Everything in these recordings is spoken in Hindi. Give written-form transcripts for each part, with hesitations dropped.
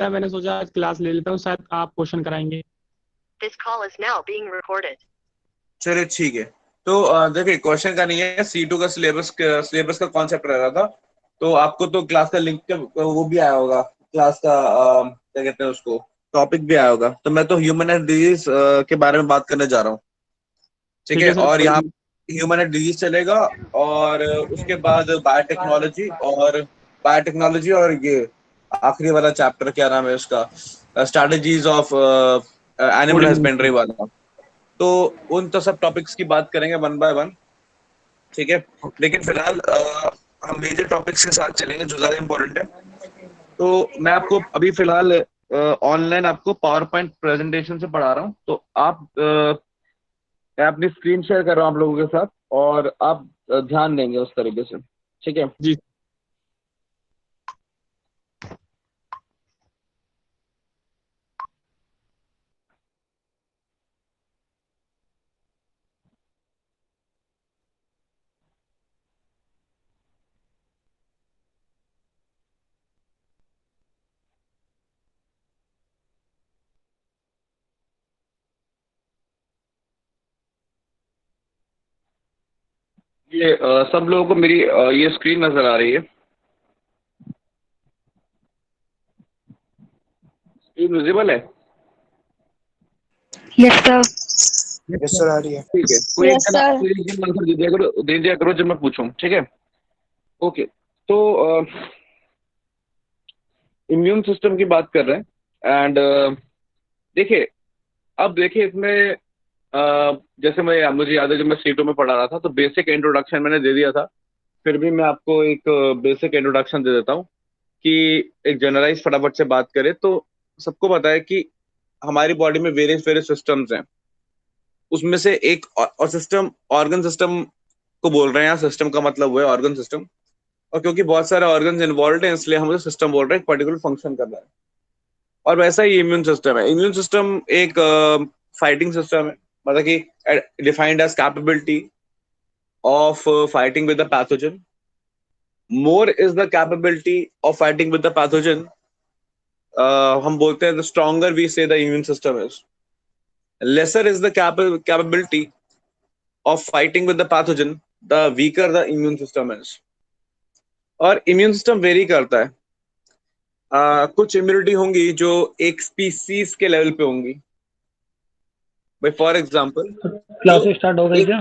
है, मैंने सोचा आज क्लास ले लेता हूँ, शायद आप क्वेश्चन कराएंगे। This call is now being recorded. चलिए ठीक है। तो देखिए क्वेश्चन का नहीं है, C2 का सिलेबस का कॉन्सेप्ट रह रहा था। तो आपको तो क्लास का लिंक वो भी आया होगा, क्लास का क्या कहते हैं उसको, टॉपिक भी आया होगा। तो मैं तो ह्यूमन एंड डिजीज के बारे में बात करने जा रहा हूँ, ठीक ठीक है। है सर, और यहाँ कोई ह्यूमन एंड डिजीज चलेगा, और उसके बाद बायोटेक्नोलॉजी और ये आखिरी वाला चैप्टर क्या नाम है उसका, strategies of animal coding. Husbandry वाला। तो उन तो सब टॉपिक्स की बात करेंगे वन बाय वन, ठीक है। लेकिन फिलहाल हम मेजर टॉपिक्स के साथ चलेंगे जो ज्यादा इंपॉर्टेंट है। तो मैं आपको अभी फिलहाल ऑनलाइन आपको पावर पॉइंट प्रेजेंटेशन से पढ़ा रहा हूँ। तो आप मैं अपनी स्क्रीन शेयर कर रहा हूँ आप लोगों के साथ, और आप ध्यान देंगे उस तरीके से, ठीक है। जी। ये सब लोगों को मेरी ये स्क्रीन नजर आ रही है? स्क्रीन विजिबल है? Yes sir. यस सर, आ रही है। ठीक है। Yes sir. कोई एक जन आंसर दे दिया करो जब मैं पूछूं, ठीक है। ओके। तो इम्यून सिस्टम की बात कर रहे हैं, एंड देखिए, अब देखिए इसमें जैसे मुझे याद है जब मैं C2 में पढ़ा रहा था, तो बेसिक इंट्रोडक्शन मैंने दे दिया था। फिर भी मैं आपको एक बेसिक इंट्रोडक्शन दे देता हूँ कि एक जनरलाइज फटाफट से बात करें तो सबको पता है कि हमारी बॉडी में वेरियस वेरियस सिस्टम्स हैं। उसमें से एक और सिस्टम ऑर्गन सिस्टम को बोल रहे हैं, यहाँ सिस्टम का मतलब हुआ है ऑर्गन सिस्टम। और क्योंकि बहुत सारे ऑर्गन इन्वॉल्व हैं, इसलिए हम उसे सिस्टम बोल रहे हैं, एक पर्टिकुलर फंक्शन कर रहा है। और वैसा ही इम्यून सिस्टम है। इम्यून सिस्टम एक फाइटिंग सिस्टम है, मतलब कि defined as capability of fighting with the pathogen. More is the capability of fighting with the pathogen, हम बोलते हैं the stronger we say the immune system is. Lesser is the capability of fighting with the pathogen, the weaker the immune system is. और इम्यून सिस्टम वेरी करता है। कुछ इम्यूनिटी होंगी जो एक स्पीसीज के लेवल पे होंगी। भाई फॉर एग्जांपल, जो क्लासेस स्टार्ट हो गई एक क्या?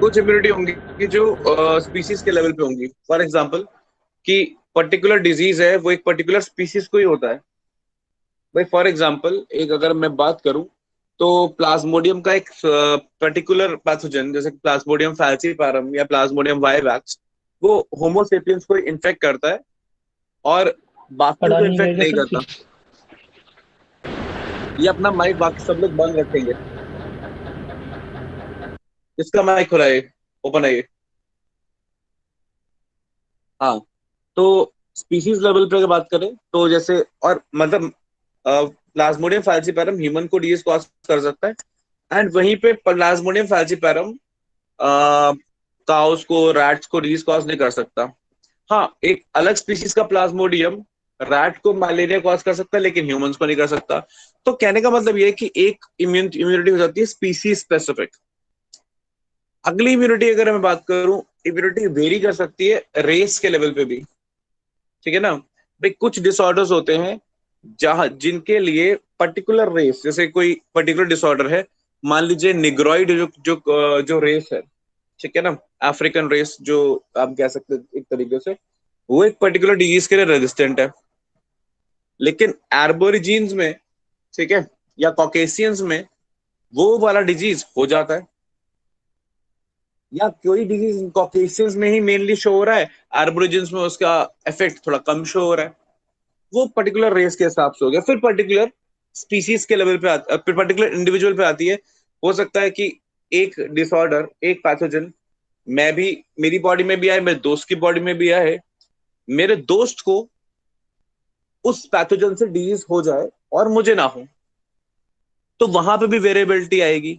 कुछ इम्यूनिटी होंगी कि जो स्पीसीज के लेवल पे होंगी। फॉर एग्जांपल, कि पर्टिकुलर डिजीज है वो एक पर्टिकुलर स्पीसीज को ही होता है। भाई फॉर एग्जांपल, एक अगर मैं बात करूं, तो प्लाज्मोडियम का एक पर्टिकुलर पैथोजन, जैसे प्लाज्मोडियम फैल्सीपैरम या प्लाज्मोडियम वाइवैक्स, वो होमोसेपियंस को इन्फेक्ट करता है और बाकियों पढ़ा को नहीं इन्फेक्ट गया नहीं क्या करता। सर? ये अपना माइक बाकी सब लोग बंद रखेंगे। इसका माइक खुला है, ओपन है ये। हाँ। तो स्पीसीज लेवल पे अगर बात करें तो जैसे, और मतलब प्लाज्मोडियम फैल्सीपैरम ह्यूमन को डिजीज कॉज कर सकता है, एंड वहीं पे प्लाज्मोडियम फैल्सीपैरम काउस को, रैट्स को डिजीज कॉज नहीं कर सकता। हाँ, एक अलग स्पीसीज का प्लाज्मोडियम रैट को मलेरिया कॉज कर सकता है, लेकिन ह्यूमंस को नहीं कर सकता। तो कहने का मतलब ये है कि एक इम्यूनिटी हो जाती है स्पीसीज स्पेसिफिक। अगली इम्यूनिटी अगर मैं बात करूं, इम्यूनिटी वेरी कर सकती है रेस के लेवल पे भी, ठीक है ना। भाई कुछ डिसऑर्डर्स होते हैं जहां जिनके लिए पर्टिकुलर रेस, जैसे कोई पर्टिकुलर डिसऑर्डर है, मान लीजिए निग्रोइड जो रेस है, ठीक है ना, अफ्रीकन रेस जो आप कह सकते हैं एक तरीके से, वो एक पर्टिकुलर डिजीज के लिए रेजिस्टेंट है। लेकिन एर्बोरिजीन्स में, ठीक है, या कॉकेशियंस में वो वाला डिजीज हो जाता है। या कोई डिजीज कॉकेशियंस में ही मेनली शो हो रहा है, एर्बोरिजिन्स में उसका इफेक्ट थोड़ा कम शो हो रहा है। वो पर्टिकुलर रेस के हिसाब से हो गया। फिर पर्टिकुलर स्पीसीज के लेवल पे फिर पर्टिकुलर इंडिविजुअल पे आती है। हो सकता है कि एक डिसऑर्डर, एक पैथोजन मैं भी, मेरी बॉडी में भी आए, मेरे दोस्त की बॉडी में भी आए, मेरे दोस्त को उस पैथोजन से डिजीज हो जाए और मुझे ना हो, तो वहां पे भी वेरिएबिलिटी आएगी।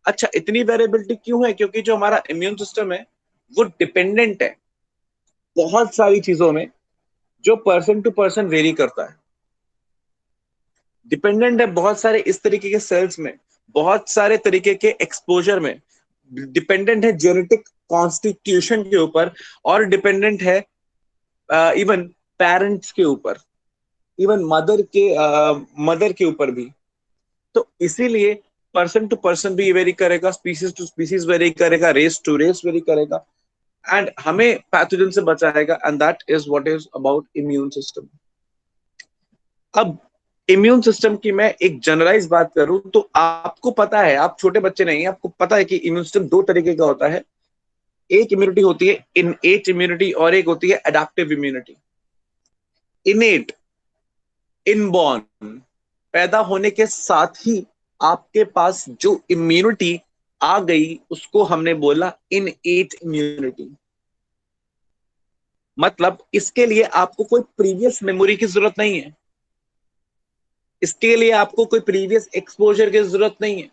अच्छा, इतनी वेरिएबिलिटी क्यों है? क्योंकि जो हमारा इम्यून सिस्टम है वो डिपेंडेंट है बहुत सारी चीजों में जो पर्सन टू पर्सन वेरी करता है, डिपेंडेंट है बहुत सारे इस तरीके के सेल्स में, बहुत सारे तरीके के एक्सपोजर में, डिपेंडेंट है जेनेटिक कॉन्स्टिट्यूशन के ऊपर, और डिपेंडेंट है इवन पेरेंट्स के ऊपर, इवन मदर के ऊपर भी। तो इसीलिए पर्सन टू पर्सन भी वेरी करेगा, स्पीसीज टू स्पीसीज वेरी करेगा, रेस टू रेस वेरी करेगा, एंड हमें पैथोजन से बचाएगा, and that is what is about immune system. अब इम्यून सिस्टम की मैं एक जनरलाइज बात करूं तो आपको पता है, आप छोटे बच्चे नहीं, आपको पता है कि इम्यून सिस्टम दो तरीके का होता है। एक इम्यूनिटी होती है इनएट इम्यूनिटी, और एक होती है एडेप्टिव इम्यूनिटी। इनएट, इनबॉर्न, पैदा होने के साथ ही आपके पास जो इम्यूनिटी आ गई उसको हमने बोला इनएट इम्यूनिटी। मतलब इसके लिए आपको कोई प्रीवियस मेमोरी की जरूरत नहीं है, इसके लिए आपको कोई प्रीवियस एक्सपोजर की जरूरत नहीं है।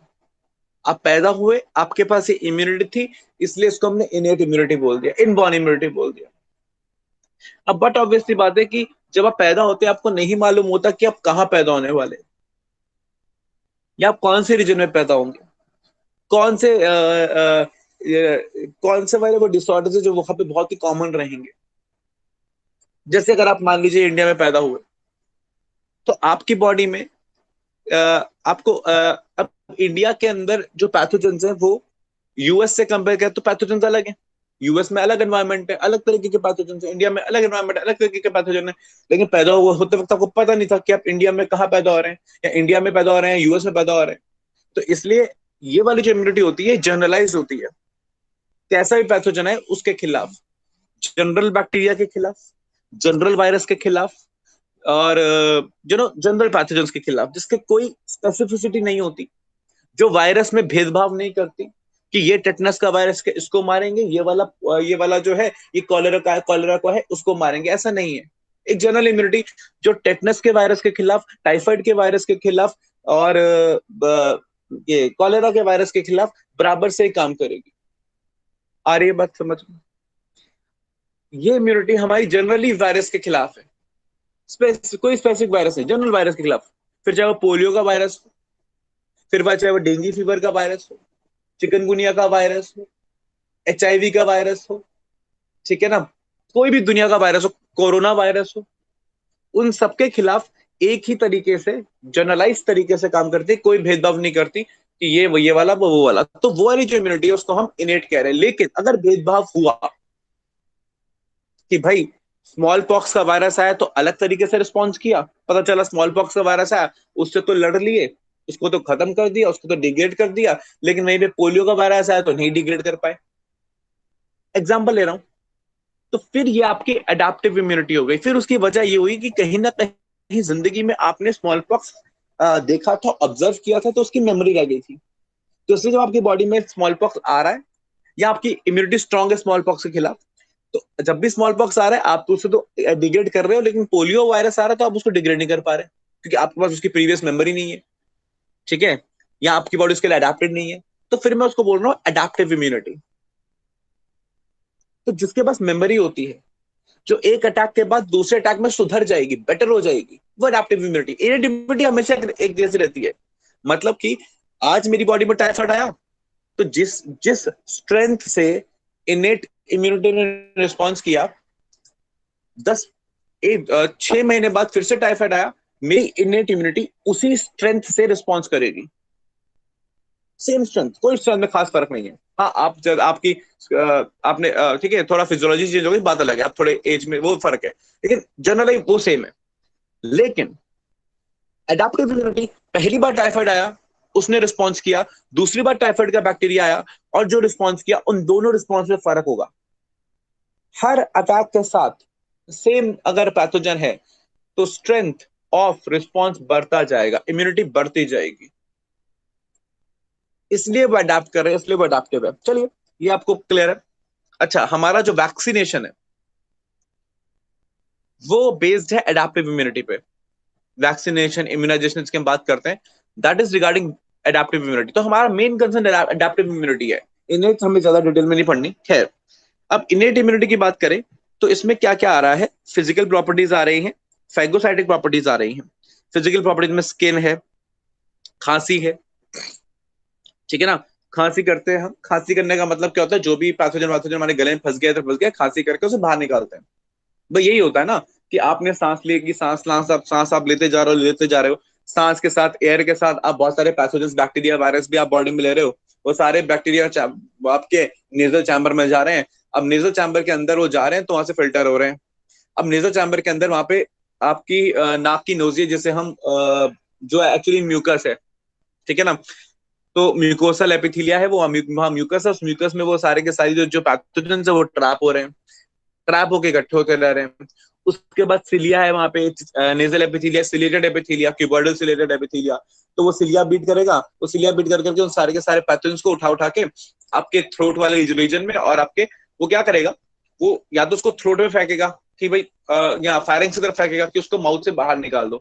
आप पैदा हुए, आपके पास ये इम्यूनिटी थी, इसलिए इसको हमने इनएट इम्यूनिटी बोल दिया, इनबॉर्न इम्यूनिटी बोल दिया। अब बट ऑब्वियसली बात है कि जब आप पैदा होते हैं आपको नहीं मालूम होता कि आप कहाँ पैदा होने वाले, या आप कौन से रीजन में पैदा होंगे, कौन से वाले वो डिसऑर्डर्स है जो वहां पे बहुत ही कॉमन रहेंगे। जैसे अगर आप मान लीजिए इंडिया में पैदा हुए, तो आपकी बॉडी में आपको अब इंडिया के अंदर जो पैथोजेंस है वो यूएस से कंपेयर करें तो पैथोजेंस अलग है। यूएस में अलग एनवायरनमेंट है, अलग तरीके के पैथोजेंस है, इंडिया में अलग एनवायरनमेंट, अलग तरीके के पैथोजन है। लेकिन पैदा हुए होते वक्त आपको पता नहीं था कि आप इंडिया में कहाँ पैदा हो रहे हैं, या इंडिया में पैदा हो रहे हैं, यूएस में पैदा हो रहे हैं। तो इसलिए ये वाली जो इम्यूनिटी होती है जनरलाइज होती है, कैसा भी पैथोजन है उसके खिलाफ, जनरल बैक्टीरिया के खिलाफ, जनरल वायरस के खिलाफ, और जनरल पैथोजेंस के खिलाफ, जिसके कोई स्पेसिफिसिटी नहीं होती, जो वायरस में भेदभाव नहीं करती कि ये टेटनस का वायरस के इसको मारेंगे, ये वाला जो है ये कॉलेरा को है उसको मारेंगे, ऐसा नहीं है। एक जनरल इम्यूनिटी जो टेटनस के वायरस के खिलाफ, टाइफाइड के वायरस के खिलाफ, और ये कॉलेरा के वायरस के खिलाफ बराबर से ही काम करेगी। आ रही है बात समझ में? ये इम्यूनिटी हमारी जनरली वायरस के खिलाफ है, कोई स्पेसिफिक वायरस नहीं, जनरल वायरस के खिलाफ। फिर चाहे वो पोलियो का वायरस हो, फिर चाहे वो डेंगू फीवर का वायरस हो, चिकनगुनिया का वायरस हो, एचआईवी का वायरस हो, ठीक है ना, कोई भी दुनिया का वायरस हो, कोरोना वायरस हो, उन सबके खिलाफ एक ही तरीके से जनरलाइज तरीके से काम करती, कोई भेदभाव नहीं करती कि ये वाला वो वाला। तो वो वाली जो इम्यूनिटी है उसको हम इनेट कह रहे हैं। लेकिन अगर भेदभाव हुआ कि भाई स्मॉल पॉक्स का वायरस आया तो अलग तरीके से रिस्पॉन्स किया, पता चला स्मॉल पॉक्स का वायरस आया, उससे तो लड़ लिए, उसको तो खत्म कर दिया, उसको तो डिग्रेड कर दिया, लेकिन वहीं पे पोलियो का वायरस आया तो नहीं डिग्रेड कर पाए। एग्जाम्पल ले रहा हूं। तो फिर ये आपकी अडेप्टिव इम्यूनिटी हो गई। फिर उसकी वजह ये हुई कि कहीं ना कहीं जिंदगी में आपने स्मॉल पॉक्स देखा था, ऑब्जर्व किया था, तो उसकी मेमोरी रह गई थी। तो इसलिए जब आपकी बॉडी में स्मॉल पॉक्स आ रहा है, या आपकी इम्यूनिटी स्ट्रांग है स्मॉल पॉक्स के खिलाफ, तो जब भी स्मॉल पॉक्स आ रहा है आप तो उसे तो डिग्रेड कर रहे हो, लेकिन पोलियो वायरस आ रहा है तो आप उसको डिग्रेड नहीं कर पा रहे, क्योंकि आपके पास उसकी प्रीवियस मेमोरी नहीं है, ठीक है, या आपकी बॉडी उसके लिए अडेप्टेड नहीं है। तो फिर मैं उसको बोल रहा हूँ अडेप्टिव इम्यूनिटी। तो जिसके पास मेमोरी होती है, जो एक अटैक के बाद दूसरे अटैक में सुधर जाएगी, बेटर हो जाएगी, वो अडेप्टिव इम्यूनिटी। इनेट इम्यूनिटी हमेशा एक जैसी रहती है। मतलब कि आज मेरी बॉडी में टाइफाइड आया, तो जिस स्ट्रेंथ से इनेट इम्यूनिटी ने रिस्पॉन्स किया, 6 महीने बाद फिर से टाइफाइड आया, मेरी इनेट इम्यूनिटी उसी स्ट्रेंथ से रिस्पॉन्स करेगी, सेम स्ट्रेंथ, कोई स्ट्रेंथ में खास फर्क नहीं है। हाँ, आप जब आपने ठीक है, थोड़ा फिजियोलॉजी चेंज होगी बात अलग है, आप थोड़े एज में वो फर्क है, लेकिन जनरली वो सेम है। लेकिन एडेप्टिव इम्यूनिटी, पहली बार टाइफाइड आया उसने रिस्पॉन्स किया, दूसरी बार टाइफाइड का बैक्टीरिया आया और जो रिस्पॉन्स किया, उन दोनों रिस्पॉन्स में फर्क होगा। हर अटैक के साथ सेम अगर पैथोजन है तो स्ट्रेंथ ऑफ रिस्पॉन्स बढ़ता जाएगा, इम्यूनिटी बढ़ती जाएगी, इसलिए वो अडेप्ट कर रहे हैं, इसलिए वो अडेप्टिव है। चलिए, ये आपको क्लियर है। अच्छा, हमारा जो वैक्सीनेशन है वो बेस्ड है अडेप्टिव इम्यूनिटी पे। वैक्सीनेशन, इम्यूनाइजेशन की हम बात करते हैं, that is regarding adaptive immunity. तो हमारा मेन कंसर्न अडेप्टिव इम्यूनिटी है, इनेट हमें ज्यादा डिटेल में नहीं पढ़नी। खैर, अब इनेट इम्यूनिटी की बात करें तो इसमें क्या क्या आ रहा है, फिजिकल प्रॉपर्टीज आ रही हैं, फैगोसाइटिक प्रॉपर्टीज आ रही हैं। फिजिकल प्रॉपर्टीज में स्किन है, खांसी है, ठीक है ना। खांसी करते हैं हम, खांसी करने का मतलब क्या होता है, जो भी पैथोजन वाथोजन हमारे गले में फंस गया तो फंस गया, खांसी करके उसे बाहर निकालते हैं। भाई यही होता है ना कि आपने सांस लेगी, सांस आप लेते जा रहे हो, सांस के साथ, एयर के साथ आप बहुत सारे पैथोजेंस, बैक्टीरिया, वायरस भी आप बॉडी में ले रहे हो। वो सारे बैक्टीरिया आपके नेजल चैम्बर में जा रहे हैं। अब नेजल चैम्बर के अंदर वो जा रहे हैं तो वहां से फिल्टर हो रहे हैं। अब नेजल चैम्बर के अंदर वहां पे आपकी नाक की नोजिया, जिसे हम जो एक्चुअली म्यूकस है, ठीक है ना, तो म्यूकोसल एपिथीलिया है, वो वहाँ म्यूकस है, उस म्यूकस में वो सारे के सारी जो पैथोजन है वो ट्रैप हो रहे हैं, ट्रैप होके इकट्ठे होते रह रहे हैं। उसके बाद सिलिया है वहां पे, नेजल एपिथीलिया, सिलेटेड एपिथीलिया, क्यूबॉइडल सिलेटेड एपिथीलिया। तो वो सिलिया बीट करेगा, वो सिलिया बीट कर करके उन सारे के सारे पैथोजेंस को उठा उठा के आपके थ्रोट वाले रीजन में, और आपके वो क्या करेगा, वो या तो उसको थ्रोट में फेंकेगा कि भाई यहाँ फायरिंग की तरफ फेंकेगा कि उसको माउथ से बाहर निकाल दो,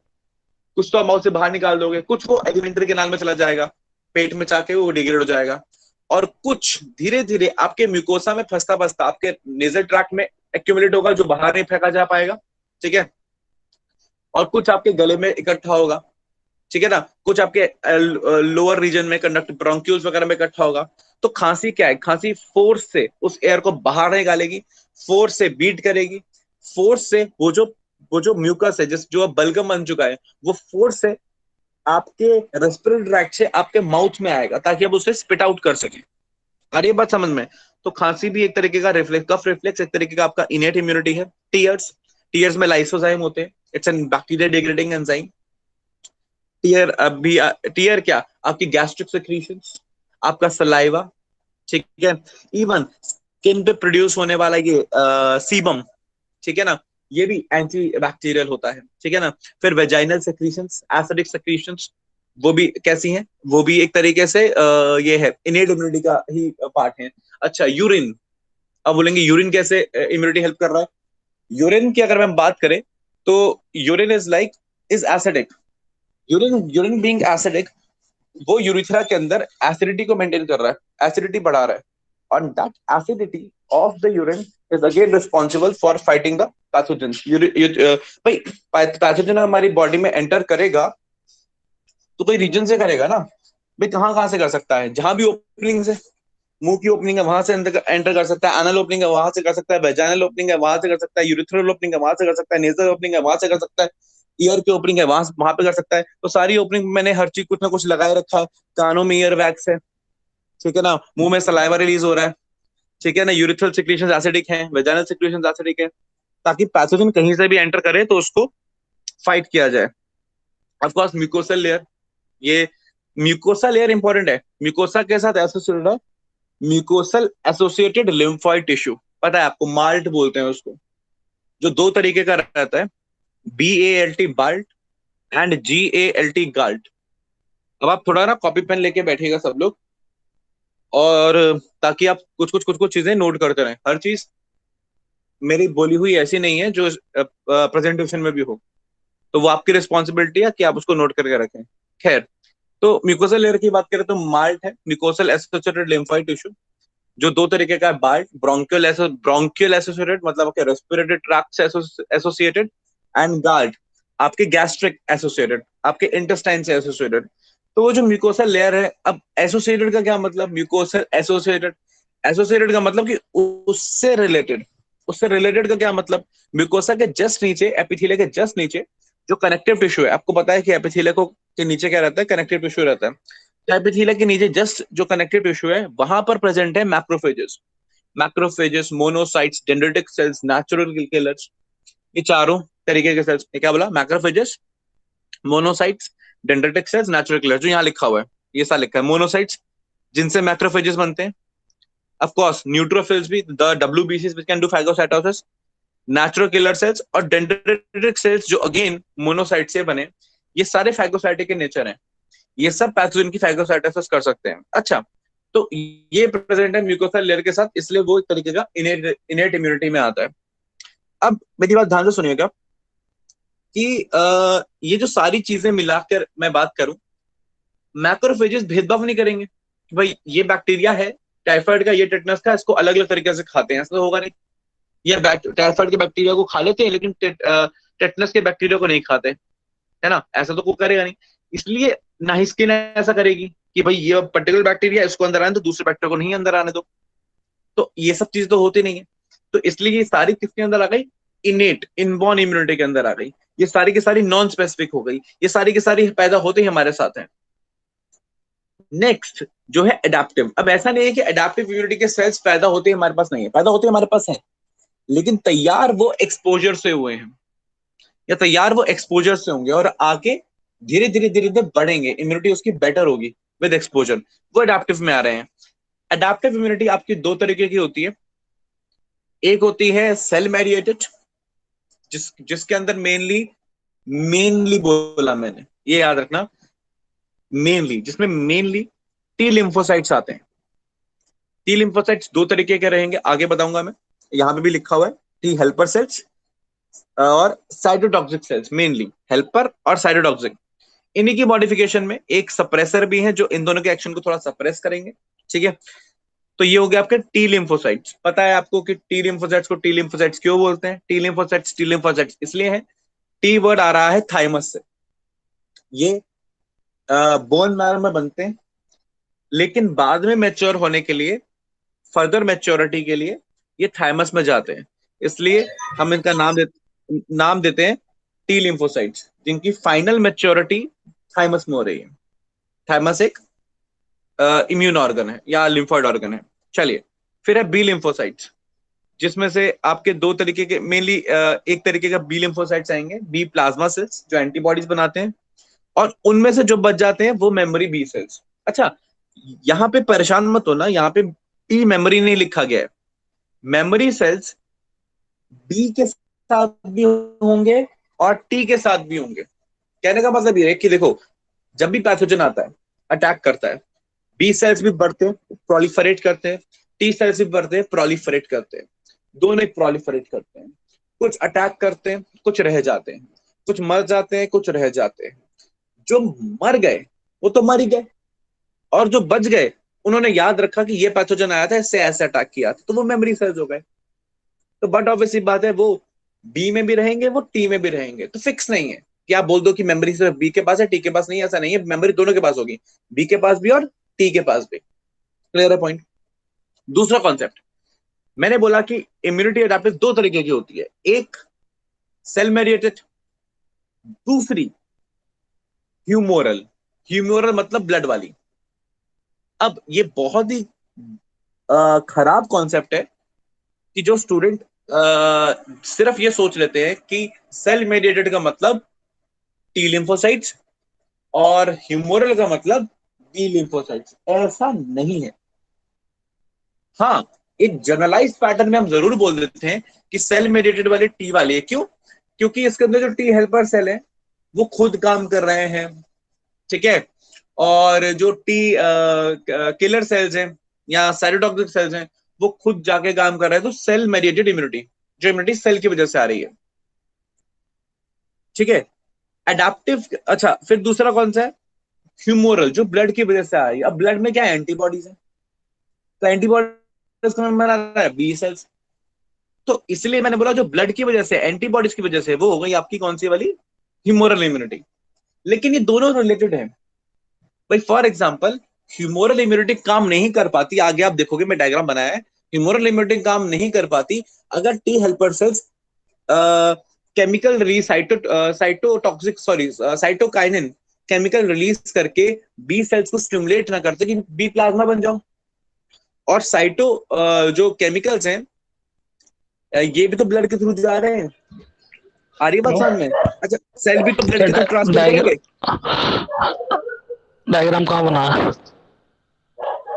कुछ तो आप माउथ से बाहर निकाल दोगे, कुछ वो एलिमेंट्री कैनाल में चला जाएगा, पेट में जाके वो डिग्रेड हो जाएगा, और कुछ धीरे धीरे आपके म्यूकोसा में फंसता फंसता आपके नेजल ट्रैक्ट में एक्यूमुलेट होगा, जो बाहर नहीं फेंका जा पाएगा, ठीक है। और कुछ आपके गले में इकट्ठा होगा, ठीक है ना, कुछ आपके लोअर रीजन में, कंडक्ट ब्रोंक्यूल्स वगैरह में इकट्ठा होगा। तो खांसी क्या है, खांसी फोर्स से उस एयर को बाहर निकालेगी, फोर्स से बीट करेगी, फोर्स से वो जो म्यूकस है, जिस जो अब बलगम बन चुका है, वो फोर्स से आपके रेस्पिरेटरी ट्रैक्ट से आपके माउथ में आएगा ताकि आप उसे स्पिट आउट कर सके। और ये बात समझ में, तो खांसी भी एक तरीके का रिफ्लेक्स, कफ रिफ्लेक्स एक तरीके का आपका इनेट इम्यूनिटी है। टीयर्स में लाइसोजाइम होते हैं, it's an bacteria degrading enzyme. Tear क्या, आपकी गैस्ट्रिक सेक्रीशंस, आपका सलाइवा, ठीक है, इवन स्किन पे प्रोड्यूस होने वाला ये सीबम, ठीक है ना, ये भी एंटी बैक्टीरियल होता है, ठीक है ना। फिर वेजाइनल सेक्रीशंस, एसिडिक सेक्रीशंस, वो भी कैसी हैं, वो भी एक तरीके से ये है, इनेट इम्यूनिटी का ही पार्ट है। अच्छा, यूरिन, अब बोलेंगे यूरिन कैसे इम्यूनिटी हेल्प कर रहा है। यूरिन की अगर हम बात करें तो urine is acidic. Urine being acidic, वो यूरिथ्रा के अंदर एसिडिटी को मेंटेन कर रहा है, एसिडिटी बढ़ा रहा है, और that acidity of the urine is again responsible for fighting the pathogens. भाई पैथोजन हमारी बॉडी में एंटर करेगा तो कोई रीजन से करेगा ना, भाई कहाँ से कर सकता है, जहां भी ओपनिंग से, मुंह की ओपनिंग है वहां से एंटर कर सकता है, एनल ओपनिंग है वहां से कर सकता है, वेजाइनल ओपनिंग है वहां से कर सकता है, यूरिथ्रल ओपनिंग है वहां से कर सकता है, नेजल ओपनिंग है वहां से कर सकता है, ईयर की ओपनिंग है वहां पे कर सकता है। तो सारी ओपनिंग मैंने हर चीज कुछ ना कुछ लगाए रखा, कानों में ईयर वैक्स है, ठीक है ना, मुंह में सलाइवा रिलीज हो रहा है, ठीक है ना, यूरिथ्रल सिक्रीशंस एसिडिक हैं, वेजाइनल सिक्रीशंस एसिडिक है, ताकि पैथोजन कहीं से भी एंटर करे तो उसको फाइट किया जाए। ऑफ कोर्स म्यूकोसल लेयर, ये म्यूकोसा लेयर इंपॉर्टेंट है, म्यूकोसा के साथ एसोसिएटेड है म्यूकोसल एसोसिएटेड लिम्फोइड टिश्यू, पता है आपको, माल्ट बोलते हैं उसको, जो दो तरीके का रहता है, BALT बाल्ट एंड GALT गाल्ट। अब आप थोड़ा ना कॉपी पेन लेके बैठिएगा सब लोग, और ताकि आप कुछ चीजें नोट करते रहें। हर चीज मेरी बोली हुई ऐसी नहीं है जो प्रेजेंटेशन में भी हो, तो वो आपकी रिस्पॉन्सिबिलिटी है कि आप उसको नोट करके रखें। खैर, तो म्यूकोसल लेयर की बात करें तो माल्ट है, म्यूकोसल एसोसिएटेड लिम्फोइड टिश्यू, जो दो तरीके का है, बाल्ट ब्रोंकियल एसोसिएटेड, मतलब आपके रेस्पिरेटरी ट्रैक्ट से एसोसिएटेड, एंड गाल्ट आपके गैस्ट्रिक एसोसिएटेड, आपके इंटेस्टाइन से एसोसिएटेड। तो वो जो म्यूकोसल लेयर है, अब एसोसिएटेड का क्या मतलब, म्यूकोसल एसोसिएटेड, एसोसिएटेड का मतलब कि उससे रिलेटेड का क्या मतलब, म्यूकोसा के जस्ट नीचे, एपिथेलिया के जस्ट नीचे जो कनेक्टिव टिश्यू है, आपको पता है कि एपिथेलिया को के नीचे क्या रहता है, कनेक्टिव टिश्यू रहता है। तो एपिथेलिया के नीचे जस्ट जो कनेक्टिव टिश्यू है, वहां पर प्रेजेंट है macrophages, monocytes, dendritic cells, natural killers, ये चारों तरीके के सेल्स। क्या बोला, macrophages, monocytes, dendritic cells, natural killers, जो यहाँ लिखा हुआ है, ये सारा लिखा है। मोनोसाइट्स जिनसे मैक्रोफेजेस बनते हैं, ऑफ कोर्स न्यूट्रोफिल्स भी, the WBCs which can do phagocytosis, natural killer cells, और डेंड्रिटिक सेल्स जो अगेन मोनोसाइट से बने, ये सारे फैगोसाइटिक के नेचर हैं, ये सब पैथोजन की फैगोसाइटोसिस कर सकते हैं। अच्छा, तो ये प्रेजेंट है म्यूकोसल लेयर के साथ, इसलिए वो एक तरीके का इनेट इम्यूनिटी में आता है। अब मेरी बात ध्यान से सुनिएगा कि ये जो सारी चीजें मिलाकर मैं बात करूं, मैक्रोफेजेस भेदभाव नहीं करेंगे कि भाई ये बैक्टीरिया है टाइफाइड का, ये टेटनस का, इसको अलग अलग तरीके से खाते हैं, ऐसा तो होगा नहीं। या टाइफाइड के बैक्टीरिया को खा लेते हैं, लेकिन टेटनस के बैक्टीरिया को नहीं खाते, है ना? ऐसा तो कोई करेगा नहीं। इसलिए ना ही स्किन ऐसा करेगी कि भाई ये पर्टिकुलर बैक्टीरिया इसको अंदर आने तो दूसरे बैक्टीरिया को नहीं अंदर आने दो। तो ये सब चीज तो होती नहीं है। तो इसलिए ये सारी किसके अंदर आ गई? इनेट, इनबॉर्न इम्यूनिटी के अंदर आ गई। ये सारी की सारी नॉन स्पेसिफिक हो गई, ये सारी की सारी पैदा होते ही हमारे साथ हैं। नेक्स्ट जो है एडाप्टिव। अब ऐसा नहीं है कि एडाप्टिव इम्यूनिटी के सेल्स पैदा होते ही हमारे पास नहीं है, पैदा होते हमारे पास है, लेकिन तैयार वो एक्सपोजर से हुए हैं, या तैयार वो एक्सपोजर से होंगे और आगे धीरे धीरे धीरे धीरे बढ़ेंगे, इम्यूनिटी उसकी बेटर होगी विद एक्सपोजर, वो एडाप्टिव में आ रहे हैं। एडाप्टिव इम्यूनिटी आपकी दो तरीके की होती है। एक होती है सेल मेडिएटेड, जिसके अंदर मेनली बोला मैंने, ये याद रखना, मेनली, जिसमें मेनली टी लिम्फोसाइट्स आते हैं। टी लिम्फोसाइट्स दो तरीके के रहेंगे, आगे बताऊंगा मैं, यहां पे भी लिखा हुआ है, टी हेल्पर सेल्स और साइटोटॉक्सिक सेल्स, मेनली हेल्पर और साइटोटॉक्सिक। इन्हीं की मॉडिफिकेशन में एक सप्रेसर भी है जो इन दोनों के एक्शन को थोड़ा सप्रेस करेंगे, ठीक है? तो ये हो गया आपके टी लिम्फोसाइट्स। पता है आपको कि टी लिम्फोसाइट्स को टी लिम्फोसाइट्स क्यों बोलते हैं? टी लिम्फोसाइट्स इसलिए है, टी वर्ड आ रहा है थाइमस से। ये बोन मैरो में बनते हैं, लेकिन बाद में मैच्योर होने के लिए, फर्दर मैच्योरिटी के लिए ये थाइमस में जाते हैं, इसलिए हम इनका नाम देते हैं टी लिम्फोसाइट्स, जिनकी फाइनल मैच्योरिटी थाइमस में हो रही है। थाइमस एक इम्यून ऑर्गन है या लिम्फोइड ऑर्गन है। चलिए, फिर है बी लिम्फोसाइट्स, जिसमें से आपके दो तरीके के, मेनली एक तरीके का बी लिम्फोसाइट्स आएंगे, बी प्लाज्मा सेल्स जो एंटीबॉडीज बनाते हैं, और उनमें से जो बच जाते हैं वो मेमोरी बी सेल्स। अच्छा, यहाँ पे परेशान मत होना, यहाँ पे टी मेमोरी नहीं लिखा गया है, मेमोरी सेल्स बी के साथ भी होंगे और टी के साथ भी होंगे। कहने का मतलब ये है कि देखो, जब भी पैथोजन आता है, अटैक करता है, बी सेल्स भी बढ़ते हैं, प्रोलिफरेट करते हैं, टी सेल्स भी बढ़ते हैं, प्रोलिफरेट करते हैं, दोनों प्रोलिफरेट करते हैं। कुछ अटैक करते हैं, कुछ रह जाते हैं, कुछ मर जाते हैं, कुछ रह जाते हैं। जो मर गए वो तो मर ही गए, और जो बच गए उन्होंने याद रखा कि ये पैथोजन आया था, इससे ऐसे अटैक किया था, तो वो मेमोरी सेल्स हो गए। तो बट ऑब्वियसली बात है, वो बी में भी रहेंगे, वो टी में भी रहेंगे, तो फिक्स नहीं है कि आप बोल दो कि मेमोरी सिर्फ बी के पास है, टी के पास नहीं है, ऐसा नहीं है, मेमोरी दोनों के पास होगी, बी के पास भी और टी के पास भी। क्लियर है पॉइंट? दूसरा कॉन्सेप्ट, मैंने बोला कि इम्यूनिटी एडाप्टिव दो तरीके की होती है, एक सेल मेडिएटेड, दूसरी ह्यूमोरल मतलब ब्लड वाली। अब ये बहुत ही खराब कॉन्सेप्ट है कि जो स्टूडेंट सिर्फ ये सोच लेते हैं कि सेल मेडिएटेड का मतलब टी लिम्फोसाइट्स और ह्यूमोरल का मतलब बी लिम्फोसाइट्स। ऐसा नहीं है। हाँ, एक जनरलाइज पैटर्न में हम जरूर बोल देते हैं कि सेल मेडिएटेड वाले टी वाले, क्यों? क्योंकि इसके अंदर जो टी हेल्पर सेल है वो खुद काम कर रहे हैं, ठीक है, और जो टी किलर सेल्स हैं या साइटोटॉक्सिक सेल्स हैं वो खुद जाके काम कर रहे हैं। तो सेल मेडिएटेड इम्यूनिटी, जो इम्यूनिटी सेल की वजह से आ रही है, ठीक है। एडाप्टिव, अच्छा, फिर दूसरा कौन सा है? ह्यूमोरल, जो ब्लड की वजह से आ रही है। अब ब्लड में क्या है? एंटीबॉडीज है, तो एंटीबॉडीज को बना रहा है बी सेल्स। तो इसलिए मैंने बोला जो ब्लड की वजह से, एंटीबॉडीज की वजह से, वो हो गई आपकी कौन सी वाली? Humoral immunity. लेकिन ये दोनों रिलेटेड है भाई। फॉर एग्जाम्पल, ह्यूमोरल इम्यूनिटी काम नहीं कर पाती, आगे आप देखोगे मैं डायग्राम बनाया है, ह्यूमोरल इम्यूनिटी काम नहीं कर पाती अगर T helper cells chemical release, cytokinin chemical release करके बी सेल्स को स्टिमुलेट ना करते कि बी प्लाज्मा बन जाओ। और जो केमिकल्स हैं ये भी तो ब्लड के थ्रू जा रहे हैं, आ रही है बात समझ में? अच्छा, सेल भी तो ब्लड के थ्रू ट्रांसफर करेंगे। डायग्राम कहाँ बना है?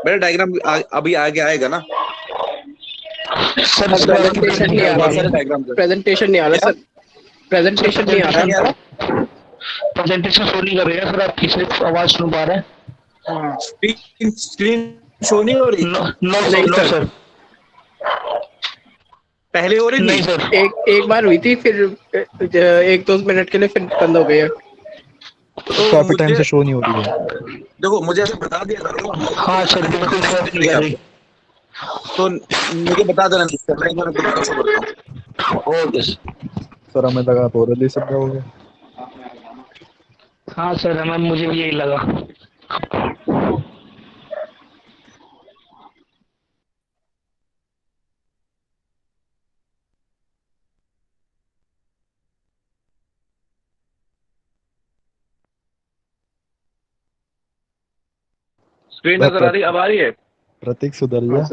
मेरा डायग्राम अभी आगे आएगा ना सर, प्रेजेंटेशन नहीं आ रहा है, प्रेजेंटेशन नहीं आ रहा सर, प्रेजेंटेशन नहीं आ रहा है, प्रेजेंटेशन शो नहीं कर रही है सर, आप किसी आवाज सुन पा रहे हैं? स्क्रीन शो नहीं हो रही? नो सर, पहले हो रही नहीं सर, एक बार हुई थी, फिर 1-2 मिनट के लिए फिर बंद हो गई है। तो काफी टाइम से शो नहीं हो रही है। देखो, मुझे ऐसे बता दिया करो। हाँ सर, बिल्कुल शो नहीं कर रही। तो मुझे बता देना मैं एक बार कैसे करता हूँ। ओके सर हमें लगा आप ओरली समझाओगे। हाँ सर, मैम मुझे भी यही लगा। स्क्रीन मैं नजर आ रही, अब आ रही है? प्रतीक सुधरिया।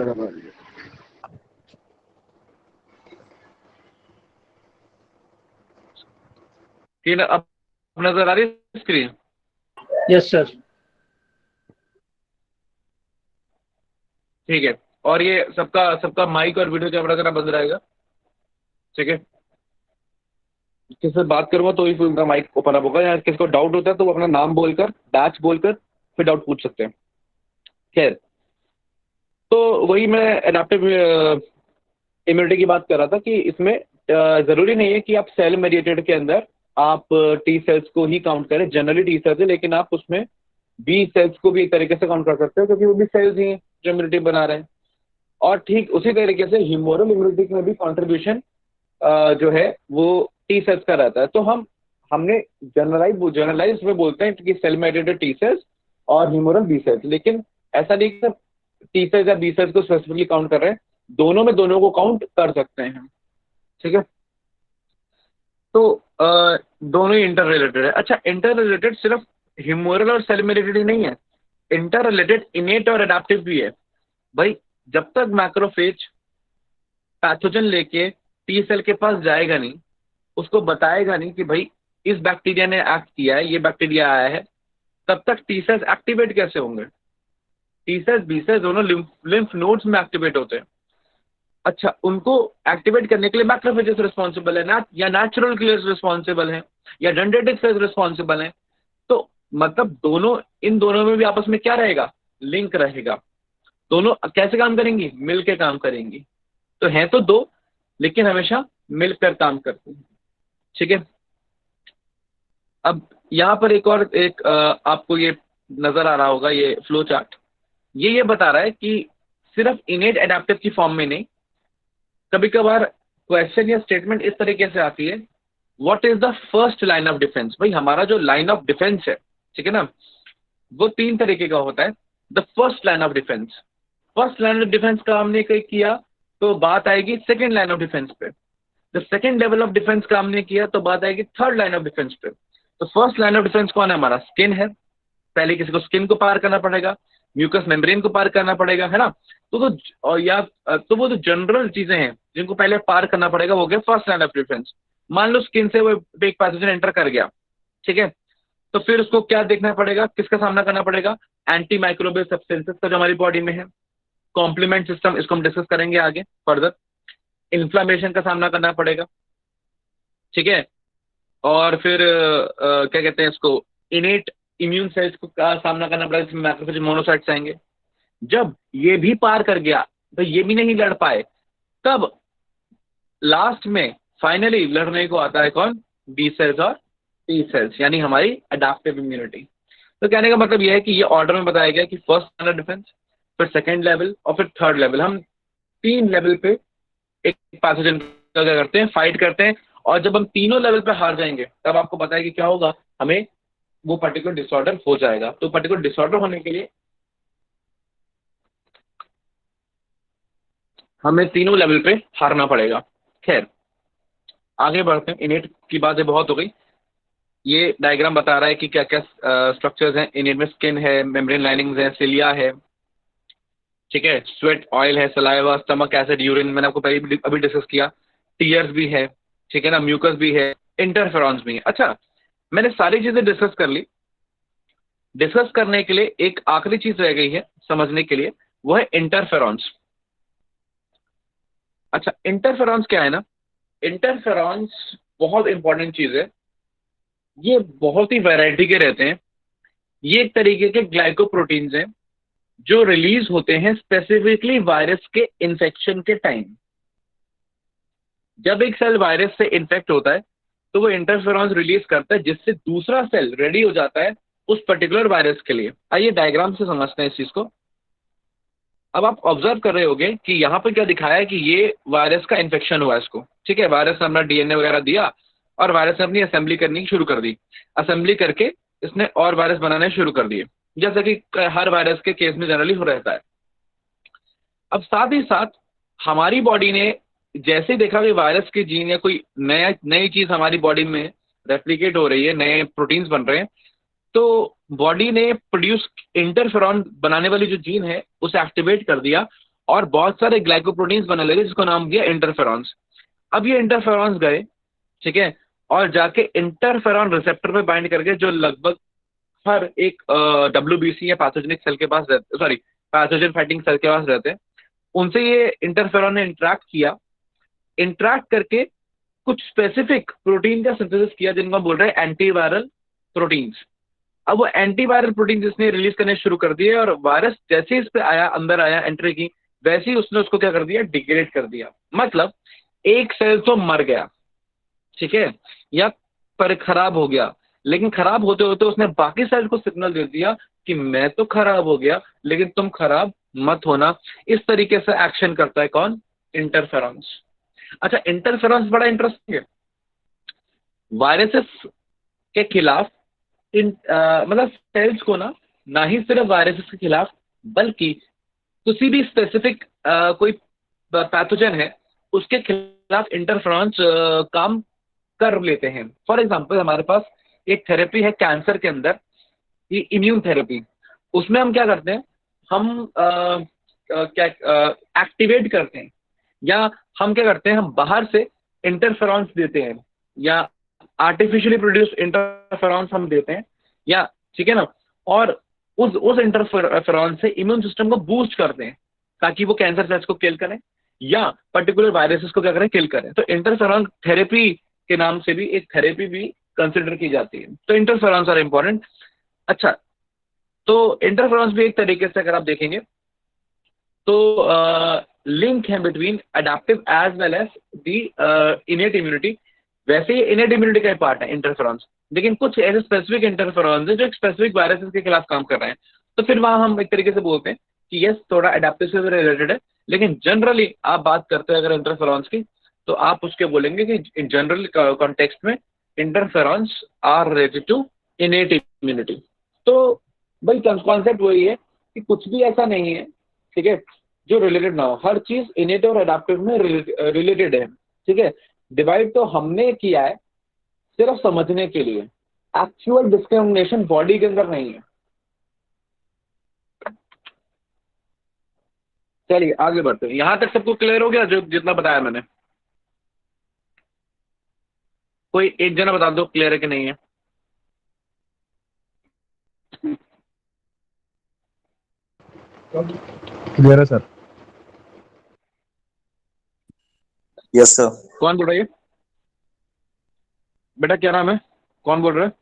स्क्रीन अब नजर आ रही है स्क्रीन? Yes sir. ठीक है। और ये सबका सबका माइक और वीडियो कैमरा जरा बंद रहेगा, ठीक है? किससे बात करूंगा तो ही उनका माइक ओपन अप होगा, या किसको डाउट होता है तो वो अपना नाम बोलकर बैच बोलकर फिर डाउट पूछ सकते हैं। खैर, तो वही मैं एडाप्टिव इम्यूनिटी की बात कर रहा था कि इसमें जरूरी नहीं है कि आप सेल मेडिएटेड के अंदर आप टी सेल्स को ही काउंट करें। जनरली टी सेल्स है, लेकिन आप उसमें बी सेल्स को भी एक तरीके से काउंट कर सकते हो, क्योंकि वो भी सेल्स ही हैं जो इम्यूनिटी बना रहे हैं। और ठीक उसी तरीके से ह्यूमोरल इम्यूनिटी में भी कंट्रीब्यूशन जो है वो टी सेल्स का रहता है। तो हमने जनरलाइज में बोलते हैं कि सेल मेडिएटेड टी सेल्स और ह्यूमोरल बी सेल्स, लेकिन ऐसा नहीं कि टी सेल्स या बी सेल्स को स्पेसिफिकली काउंट कर रहे हैं, दोनों में दोनों को काउंट कर सकते हैं, ठीक है? तो दोनों ही इंटर रिलेटेड है। अच्छा, इंटर रिलेटेड सिर्फ ह्यूमोरल और सेल मेडिएटेड ही नहीं है, इंटर रिलेटेड इनेट और एडाप्टिव भी है भाई। जब तक मैक्रोफेज पैथोजन लेके टी सेल के पास जाएगा नहीं, उसको बताएगा नहीं कि भाई इस बैक्टीरिया ने एक्ट किया है, ये बैक्टीरिया आया है, तब तक टी सेल्स एक्टिवेट कैसे होंगे? टी सेल्स बी सेल्स दोनों लिम्फ नोड्स में एक्टिवेट होते हैं। अच्छा, उनको एक्टिवेट करने के लिए मैक्रोफेजेस रिस्पॉन्सिबल है ना, या नेचुरल किलर्स रिस्पॉन्सिबल हैं, या डेंड्राइटिक सेल्स रिस्पॉन्सिबल हैं। तो मतलब दोनों, इन दोनों में भी आपस में क्या रहेगा? लिंक रहेगा। दोनों कैसे काम करेंगी? मिलकर काम करेंगी। तो हैं तो दो, लेकिन हमेशा मिलकर काम करते हैं, ठीक है? अब यहाँ पर एक और एक आपको ये नजर आ रहा होगा, ये फ्लो चार्ट ये बता रहा है कि सिर्फ इनेट एडेप्टिव की फॉर्म में नहीं, कभी कभार क्वेश्चन या स्टेटमेंट इस तरीके से आती है, what is the first line of defence? भाई हमारा जो लाइन ऑफ डिफेंस है, ठीक है ना, वो तीन तरीके का होता है। The first line of defence, first line of defence का हमने कहीं किया तो बात आएगी सेकेंड लाइन ऑफ डिफेंस पे। The second level of defence का हमने किया तो बात आएगी थर्ड लाइन ऑफ डिफेंस पे। तो फर्स्ट लाइन ऑफ डिफेंस कौन है? हमारा स्किन है। पहले किसी को स्किन को पार करना पड़ेगा, म्यूकस मेम्ब्रेन को पार करना पड़ेगा, है ना? और या तो वो जो जनरल चीजें हैं जिनको पहले पार करना पड़ेगा, वो गया फर्स्ट लाइन ऑफ डिफेंस। मान लो स्किन से वो एक पैथोजन एंटर कर गया, ठीक है, तो फिर उसको क्या देखना पड़ेगा, किसका सामना करना पड़ेगा? एंटी माइक्रोबियल सब्सटेंसेस का जो हमारी बॉडी में है। कॉम्प्लीमेंट सिस्टम, इसको हम डिस्कस करेंगे आगे फर्दर। इन्फ्लामेशन का सामना करना पड़ेगा, ठीक है। और फिर क्या कहते हैं इसको, इनेट इम्यून सेल्स को का सामना करना पड़ेगा, जिसमें मैक्रोफेज मोनोसाइट्स आएंगे। जब ये भी पार कर गया तो ये भी नहीं लड़ पाए, तब लास्ट में फाइनली लड़ने को आता है कौन? बी सेल्स और टी सेल्स, यानी हमारी अडैप्टिव इम्यूनिटी। तो कहने का मतलब यह है कि ये ऑर्डर में बताया गया कि फर्स्ट लाइन ऑफ डिफेंस, फिर सेकेंड लेवल और फिर थर्ड लेवल। हम तीन लेवल पे एक पैथोजन का क्या करते हैं? फाइट करते हैं। और जब हम तीनों लेवल पे हार जाएंगे तब आपको पता है कि क्या होगा, हमें वो पर्टिकुलर डिसऑर्डर हो जाएगा। तो पर्टिकुलर डिसऑर्डर होने के लिए हमें तीनों लेवल पे हारना पड़ेगा। खैर, आगे बढ़ते हैं। इनेट की बातें बहुत हो गई। ये डायग्राम बता रहा है कि क्या क्या स्ट्रक्चर्स हैं इनेट में। स्किन है, मेम्ब्रेन लाइनिंग्स है, सिलिया है, ठीक है, स्वेट ऑयल है, सलाइवा, स्टमक एसिड, यूरिन, मैंने आपको पहले अभी डिस्कस किया। टीयर्स भी है, ठीक है ना, म्यूकस भी है, इंटरफेरॉन्स भी है। अच्छा, मैंने सारी चीजें डिस्कस कर ली। डिस्कस करने के लिए एक आखिरी चीज रह गई है समझने के लिए, वो है इंटरफेरॉन्स। अच्छा, इंटरफेरॉन्स क्या है ना, इंटरफेरॉन्स बहुत इंपॉर्टेंट चीज है। ये बहुत ही वैरायटी के रहते हैं। ये एक तरीके के ग्लाइकोप्रोटीन्स हैं जो रिलीज होते हैं स्पेसिफिकली वायरस के इन्फेक्शन के टाइम। जब एक सेल वायरस से इन्फेक्ट होता है तो वो इंटरफेरॉन्स रिलीज करता है, जिससे दूसरा सेल रेडी हो जाता है उस पर्टिकुलर वायरस के लिए। आइए डायग्राम से समझते हैं इस चीज को। अब आप ऑब्जर्व कर रहे होगे कि यहाँ पे क्या दिखाया है कि ये वायरस का इन्फेक्शन हुआ है इसको, ठीक है। वायरस ने अपना डीएनए वगैरह दिया और वायरस ने अपनी असेंबली करनी शुरू कर दी। असेंबली करके इसने और वायरस बनाने शुरू कर दिए, जैसा कि हर वायरस के केस में जनरली हो रहता है। अब साथ ही साथ हमारी बॉडी ने जैसे ही देखा कि वायरस के जीन या कोई नई चीज हमारी बॉडी में रेप्लिकेट हो रही है, नए प्रोटीन्स बन रहे हैं, तो बॉडी ने प्रोड्यूस इंटरफेरॉन बनाने वाली जो जीन है उसे एक्टिवेट कर दिया और बहुत सारे ग्लाइकोप्रोटीन्स बनने लगे जिसको नाम दिया इंटरफेरॉन्स। अब ये इंटरफेरॉन्स गए, ठीक है, और जाके इंटरफेरॉन रिसेप्टर पे बाइंड करके जो लगभग हर एक WBC या पैथोजेनिक सेल के पास रहते, सॉरी पैथोजन फाइटिंग सेल के पास रहते हैं, उनसे ये इंटरफेरॉन ने इंटरेक्ट किया। इंटरेक्ट करके कुछ स्पेसिफिक प्रोटीन का सिंथेसिस किया जिनको हम बोल रहे हैं एंटीवायरल प्रोटीन्स। अब वो एंटीवायरल प्रोटीन इसने रिलीज करने शुरू कर दिए और वायरस जैसे इस पे आया, अंदर आया, एंट्री की, वैसे ही उसने उसको क्या कर दिया, डिग्रेड कर दिया। मतलब एक सेल तो मर गया, ठीक है, या पर खराब हो गया, लेकिन खराब होते होते उसने बाकी सेल को सिग्नल दे दिया कि मैं तो खराब हो गया लेकिन तुम खराब मत होना। इस तरीके से एक्शन करता है कौन, इंटरफेरॉन्स। अच्छा, इंटरफेरॉन्स बड़ा इंटरेस्टिंग है। वायरसेस के खिलाफ मतलब सेल्स को ना ही सिर्फ वायरसेस के खिलाफ बल्कि किसी भी स्पेसिफिक कोई पैथोजन है उसके खिलाफ इंटरफेरॉन्स काम कर लेते हैं। फॉर एग्जांपल हमारे पास एक थेरेपी है कैंसर के अंदर, ये इम्यून थेरेपी। उसमें हम क्या करते हैं, हम क्या एक्टिवेट करते हैं, या हम क्या करते हैं, हम बाहर से इंटरफेरॉन्स देते हैं या आर्टिफिशियली प्रोड्यूस इंटरफेरॉन्स हम देते हैं, या ठीक है ना, और उस इंटरफेरॉन से इम्यून सिस्टम को बूस्ट करते हैं ताकि वो कैंसर सेल्स को किल करें या पर्टिकुलर वायरसेस को क्या करें, किल करें। तो इंटरफेरॉन थेरेपी के नाम से भी एक थेरेपी भी कंसिडर की जाती है। तो इंटरफेरॉन्स आर इंपॉर्टेंट। अच्छा, तो इंटरफेरॉन्स भी एक तरीके से अगर आप देखेंगे तो लिंक है between adaptive as well as the innate immunity. वैसे ही इनेट इम्यूनिटी का पार्ट है इंटरफेरॉन्स, लेकिन कुछ ऐसे स्पेसिफिक इंटरफेरॉन्स है जो एक स्पेसिफिक वायरसेस के खिलाफ काम कर रहे हैं। तो फिर वहां हम एक तरीके से बोलते हैं कि यस, थोड़ा अडेप्टिव से रिलेटेड है, लेकिन जनरली आप बात करते हैं अगर इंटरफेरॉन्स की तो आप उसके बोलेंगे कि इन जनरल कॉन्टेक्स्ट में interferons are related to innate immunity. तो भाई कॉन्सेप्ट वही है कि कुछ भी ऐसा नहीं है, ठीक है, जो रिलेटेड ना हो। हर चीज इनेट और अडेप्टिव में रिलेटेड है, ठीक है। डिवाइड तो हमने किया है सिर्फ समझने के लिए, एक्चुअल डिस्क्रिमिनेशन बॉडी के अंदर नहीं है। चलिए आगे बढ़ते हैं। यहां तक सबको क्लियर हो गया जो जितना बताया मैंने? कोई एक जना बता दो क्लियर है कि नहीं है। क्लियर है सर। Yes sir. कौन बोल रहा है? बेटा क्या नाम है, कौन बोल रहा है?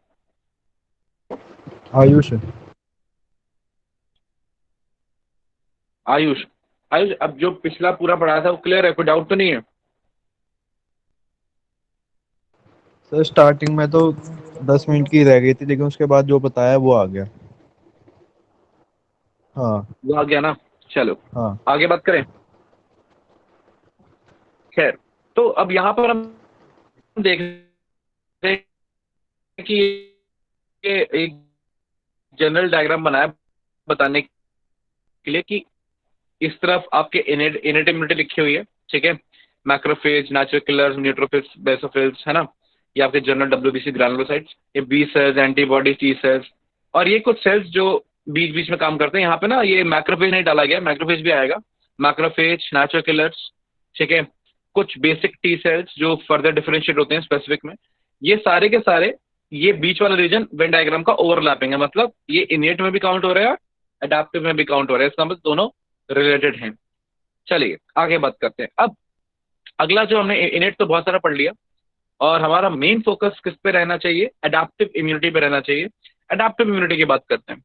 आयुष है। आयुष। आयुष, अब जो पिछला पूरा पढ़ाया था वो क्लियर है, कोई डाउट तो नहीं है? सर स्टार्टिंग में तो 10 मिनट की रह गई थी, लेकिन उसके बाद जो बताया वो आ गया। हाँ। वो आ गया ना, चलो हाँ। आगे बात करें। खैर, तो अब यहाँ पर हम देख रहे हैं कि ये एक जनरल डायग्राम बनाया बताने के लिए कि इस तरफ आपके इनेट इम्यूनिटी लिखी हुई है, ठीक है, macrophage, natural killers, neutrophils, basophils, है ना, ये आपके जनरल WBC ग्रैनुलोसाइट्स, ये B cells, antibody, T cells, और ये कुछ सेल्स जो बीच बीच में काम करते हैं। यहाँ पे ना ये मैक्रोफेज नहीं डाला गया, मैक्रोफेज भी आएगा, मैक्रोफेज, नेचुरल किलर्स, ठीक है, कुछ बेसिक टी सेल्स जो फर्दर डिफरेंशिएट होते हैं स्पेसिफिक में। ये सारे के सारे, ये बीच वाला रीजन वेन डायग्राम का ओवरलैपिंग है, मतलब ये इनेट में भी काउंट हो रहा है, अडेप्टिव में भी काउंट हो रहा है, इसका मतलब दोनों रिलेटेड हैं। चलिए आगे बात करते हैं। अब अगला जो हमने इनेट तो बहुत सारा पढ़ लिया और हमारा मेन फोकस किस पे रहना चाहिए, अडेप्टिव इम्यूनिटी पे रहना चाहिए। अडेप्टिव इम्यूनिटी की बात करते हैं।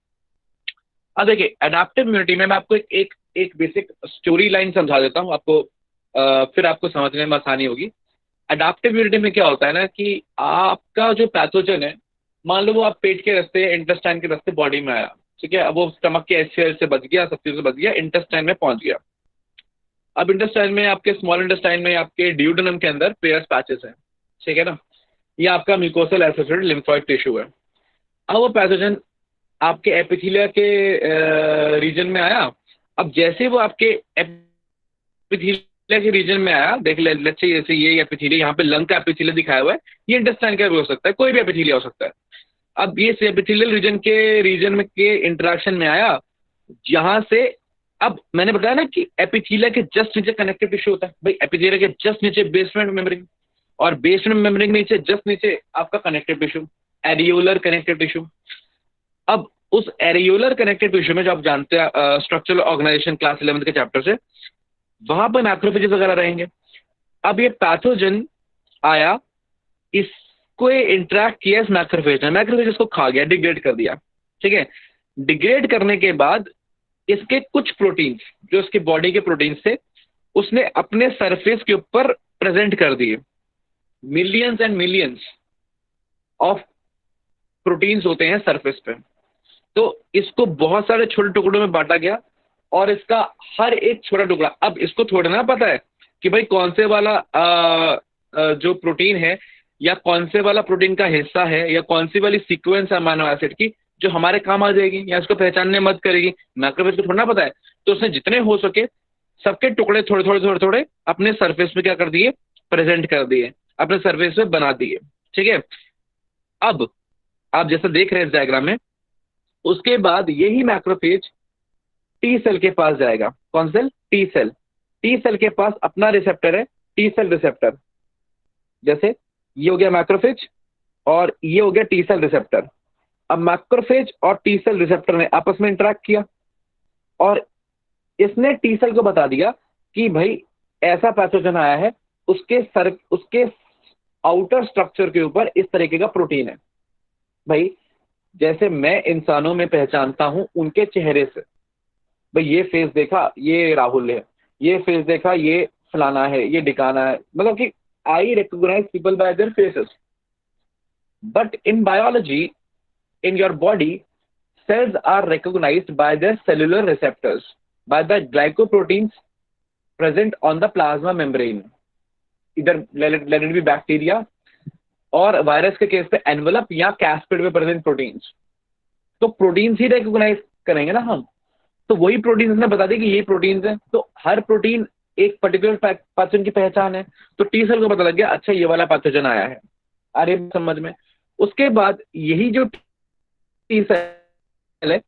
अब देखिए अडेप्टिव इम्यूनिटी में मैं आपको एक बेसिक स्टोरी लाइन समझा देता हूँ आपको, फिर आपको समझने में आसानी होगी। अडेप्टिव इम्यूनिटी में क्या होता है ना कि आपका जो पैथोजन है, मान लो वो आप पेट के रास्ते, इंटेस्टाइन के रास्ते बॉडी में आया, ठीक है। अब वो स्टमक के एचसीएल से बच गया, सब चीज़ से बच गया, इंटेस्टाइन में पहुंच गया। अब इंटेस्टाइन में आपके स्मॉल इंटेस्टाइन में आपके ड्यूडेनम के अंदर पेयर्स पैचेस हैं, ठीक है ना। ये आपका म्यूकोसल एसोसिएटेड लिम्फोइड टिश्यू है। अब वो पैथोजन आपके एपिथेलिया के रीजन में आया। अब जैसे वो आपके एपिथेलिया के रीजन में आया, देख ले, लेट्स से जैसे ये एपिथेलिया, यहाँ पे लंग का एपिथेलिया दिखाया हुआ है, ये इंटेस्टाइन का भी हो सकता है, कोई भी एपिथेलिया हो सकता है। अब ये एपिथेलियल रीजन में के इंटरेक्शन में आया, यहाँ से अब मैंने बताया ना कि एपिथेलिया के जस्ट नीचे कनेक्टिव टिश्यू होता है भाई, एपिथेलिया के जस्ट नीचे बेसमेंट मेम्ब्रेन, और बेसमेंट मेम्ब्रेन के नीचे जस्ट नीचे आपका connective tissue, areolar connective tissue. अब उस एरियोलर कनेक्टिव टिश्यू में जो आप जानते हैं स्ट्रक्चरल ऑर्गेनाइजेशन क्लास 11 के चैप्टर से, वहां पर मैक्रोफेजेस वगैरह रहेंगे। अब ये पैथोजन आया, इसको इंटरेक्ट किया इस मैक्रोफेज ने, मैक्रोफेज इसको खा गया, डिग्रेड कर दिया, ठीक है। डिग्रेड करने के बाद इसके कुछ प्रोटीन्स जो इसके बॉडी के प्रोटीन्स थे, उसने अपने सरफेस के ऊपर प्रेजेंट कर दिए। Millions and millions of proteins होते हैं सरफेस पे, तो इसको बहुत सारे छोटे टुकड़ों में बांटा गया, और इसका हर एक छोटा टुकड़ा, अब इसको थोड़ा ना पता है कि भाई कौन से वाला जो प्रोटीन है, या कौन से वाला प्रोटीन का हिस्सा है, या कौन सी वाली सीक्वेंस है अमीनो एसिड की जो हमारे काम आ जाएगी या इसको पहचानने मदद करेगी, मैक्रोफेज को थोड़ा ना पता है। तो उसने जितने हो सके सबके टुकड़े थोड़े थोड़े थोड़े थोड़े अपने सरफेस में क्या कर दिए, प्रेजेंट कर दिए, अपने सरफेस में बना दिए, ठीक है। अब आप जैसा देख रहे हैं इस डायग्राम में, उसके बाद यही मैक्रोफेज टी सेल के पास जाएगा। कौन cell? T cell. T cell के पास अपना रिसेप्टर है, टी सेल रिसेप्टर। जैसे ये हो गया मैक्रोफेज और ये हो गया टी सेल रिसेप्टर। अब मैक्रोफेज और टी सेल रिसेप्टर ने आपस में इंटरेक्ट किया, और इसने टी सेल को बता दिया कि भाई ऐसा पैथोजन आया है, उसके आउटर स्ट्रक्चर के ऊपर इस तरीके का प्रोटीन है। भाई जैसे मैं इंसानों में पहचानता हूं उनके चेहरे से, भाई ये फेस देखा ये राहुल है, ये फेस देखा ये फलाना है, ये डिकाना है, मतलब कि I recognise people by their faces. But in biology, in your body, cells are recognized by their cellular receptors, by the glycoproteins present on the plasma membrane. इधर let it be bacteria, और वायरस के केस पे एनवेलप या कैस्पिड में प्रेजेंट प्रोटीन्स। तो प्रोटीन्स ही रिकॉग्नाइज करेंगे ना हम, तो वही प्रोटीन्स ने बता दी कि ये प्रोटीन्स हैं। तो हर प्रोटीन एक पर्टिकुलर पैथोजन की पहचान है। तो टी सेल को पता लग गया, अच्छा ये वाला पैथोजन आया है, अरे समझ में। उसके बाद यही जो टी सेल है,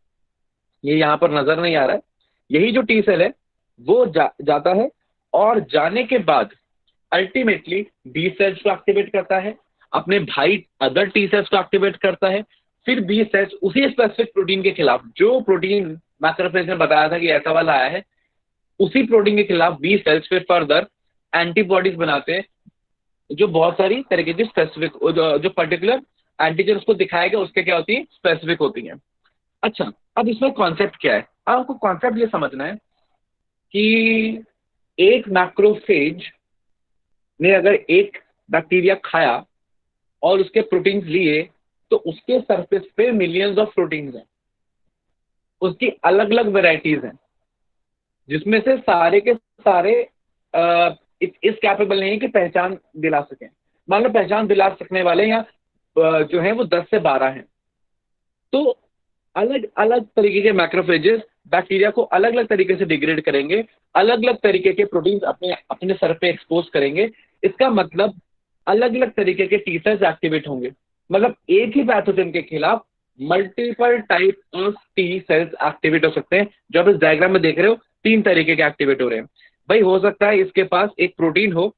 ये यहाँ पर नजर नहीं आ रहा है, यही जो टी सेल है वो जाता है, और जाने के बाद अल्टीमेटली बी सेल्स को एक्टिवेट करता है, अपने भाई अदर टी सेल्स को एक्टिवेट करता है। फिर बी सेल्स उसी स्पेसिफिक प्रोटीन के खिलाफ, जो प्रोटीन मैक्रोफेज ने बताया था कि ऐसा वाला आया है, उसी प्रोटीन के खिलाफ बी सेल्स फिर फर्दर एंटीबॉडीज बनाते हैं, जो बहुत सारी तरीके की स्पेसिफिक जो पर्टिकुलर एंटीजन उसको दिखाएगा उसके क्या होती है, स्पेसिफिक होती है। अच्छा, अब इसमें कॉन्सेप्ट क्या है? आपको कॉन्सेप्ट ये समझना है कि एक मैक्रोफेज ने अगर एक बैक्टीरिया खाया और उसके प्रोटीन्स लिए, तो उसके सरफेस पे मिलियंस ऑफ प्रोटीन्स हैं, उसकी अलग अलग वेराइटीज हैं, जिसमें से सारे के सारे इस कैपेबल नहीं है कि पहचान दिला सकें। मान लो पहचान दिला सकने वाले या जो है वो 10 से 12 हैं। तो अलग अलग तरीके के मैक्रोफेजेस बैक्टीरिया को अलग अलग तरीके से डिग्रेड करेंगे, अलग अलग तरीके के प्रोटीन्स अपने सर पे एक्सपोज करेंगे। इसका मतलब अलग अलग तरीके के टी सेल्स एक्टिवेट होंगे। मतलब एक ही पैथोजन के खिलाफ multiple type of T cells activate हो सकते हैं। जो आप इस डायग्राम में देख रहे हो, 3 तरीके के एक्टिवेट हो रहे हैं। भाई हो सकता है इसके पास एक प्रोटीन हो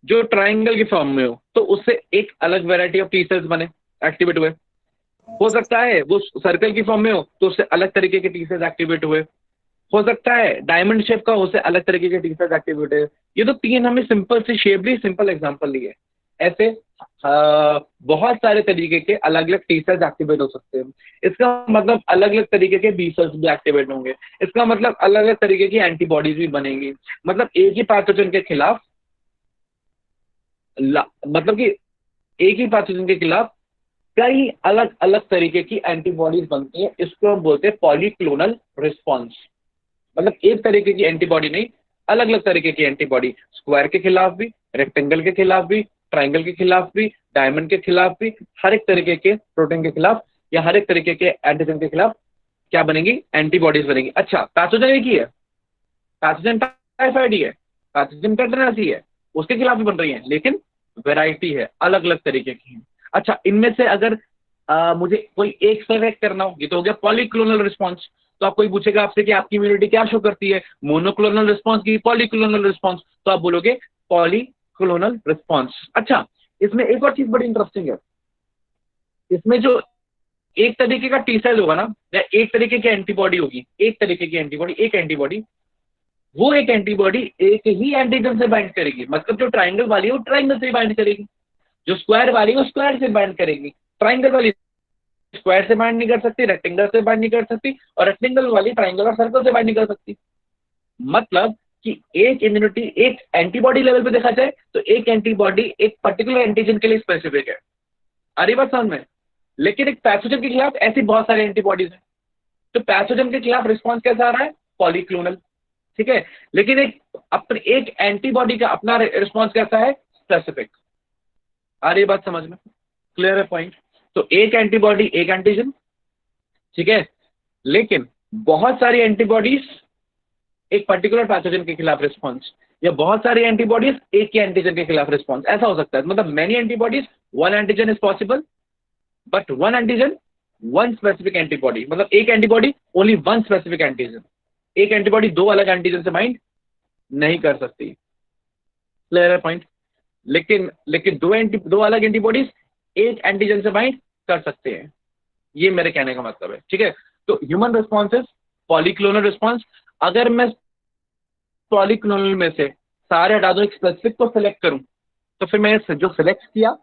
जो ट्राइंगल की फॉर्म में हो, तो उससे एक अलग वैरायटी ऑफ टी सेल्स बने, एक्टिवेट हुए। हो सकता है वो सर्कल की फॉर्म में हो, तो उससे अलग तरीके के टी सेल्स एक्टिवेट हुए। हो सकता है डायमंड शेप का, उससे अलग तरीके के टी सेल्स एक्टिवेट हुए। ये तो 3 हमें सिंपल सी शेप ली, सिंपल एग्जांपल लिए। ऐसे बहुत सारे तरीके के अलग अलग टी सेल्स एक्टिवेट हो सकते हैं। इसका मतलब अलग अलग तरीके के बी सेल्स भी एक्टिवेट होंगे। इसका मतलब अलग अलग तरीके की एंटीबॉडीज भी बनेंगी। मतलब एक ही पैथोजन के खिलाफ मतलब कि एक ही पैथोजन के खिलाफ कई अलग अलग तरीके की एंटीबॉडीज बनती है, इसको हम बोलते हैं पॉलीक्लोनल रिस्पॉन्स। मतलब एक तरीके की एंटीबॉडी नहीं, अलग अलग तरीके की एंटीबॉडी, स्क्वायर के खिलाफ भी, रेक्टेंगल के खिलाफ भी, ट्राइंगल के खिलाफ भी, डायमंड के खिलाफ भी, हर एक तरीके के प्रोटीन के खिलाफ या हर एक तरीके के एंटीजन के खिलाफ क्या बनेगी, एंटीबॉडीज बनेगी। अच्छा, पैथोजन एक ही है, पैथोजन टाइफाइड ही है, पैथोजन टेटनस ही है, उसके खिलाफ भी बन रही है, लेकिन वैरायटी है, अलग अलग तरीके की है। अच्छा, इनमें से अगर मुझे कोई एक सेलेक्ट करना हो, ये तो हो गया पॉलीक्लोनल रिस्पॉन्स। तो आप कोई पूछेगा आपसे कि आपकी इम्यूनिटी क्या शो करती है, मोनोक्लोनल रिस्पॉन्स की पॉलीक्लोनल रिस्पॉन्स, तो आप बोलोगे पॉलीक्लोनल रिस्पॉन्स। अच्छा, इसमें एक और चीज बड़ी इंटरेस्टिंग है, इसमें जो एक तरीके का टी सेल होगा ना, या एक तरीके की एंटीबॉडी होगी, एक तरीके की एंटीबॉडी, एक एंटीबॉडी, वो एक एंटीबॉडी एक ही एंटीजन से बाइंड करेगी। मतलब जो ट्राइंगल वाली है वो ट्राइंगल से बाइंड करेगी, जो स्क्वायर वाली है वो स्क्वायर से बाइंड करेगी, ट्राइंगल वाली स्क्वायर से बाइंड नहीं कर सकती, रेक्टेंगल से बाइंड नहीं कर सकती, और रेक्टेंगल वाली ट्राइंगल और सर्कल से बाइंड नहीं कर सकती। मतलब कि एक इम्यूनिटी, एक एंटीबॉडी लेवल पे देखा जाए तो एक एंटीबॉडी एक पर्टिकुलर एंटीजन के लिए स्पेसिफिक है, अरे बात समझ में। लेकिन एक पैथोजन के खिलाफ ऐसी बहुत सारी एंटीबॉडीज है, तो पैथोजन के खिलाफ रिस्पॉन्स कैसा आ रहा है, पॉलीक्लोनल, ठीक है। लेकिन एक एंटीबॉडी का अपना रिस्पॉन्स कैसा है, स्पेसिफिक। आ रही बात समझ में, क्लियर है पॉइंट। तो एक एंटीबॉडी एक एंटीजन, ठीक है, लेकिन बहुत सारी एंटीबॉडीज एक पर्टिकुलर पैथोजन के खिलाफ रिस्पॉन्स, या बहुत सारी एंटीबॉडीज एक ही एंटीजन के खिलाफ रिस्पॉन्स, ऐसा हो सकता है। मतलब many antibodies, one antigen is possible, but one antigen one specific antibody, मतलब एक antibody only one specific antigen, एक एंटीबॉडी दो अलग एंटीजन से बाइंड नहीं कर सकती, क्लियर है पॉइंट। लेकिन दो अलग एंटीबॉडीज एक एंटीजन से बाइंड कर सकते हैं, ये मेरे कहने का मतलब है, ठीक है। तो ह्यूमन रिस्पॉन्सेज पॉलीक्लोनल रिस्पॉन्स। अगर मैं पॉलीक्लोनल में से सारे हटा दूं, एक स्पेसिफिक को सिलेक्ट करूं, तो फिर मैंने जो सिलेक्ट किया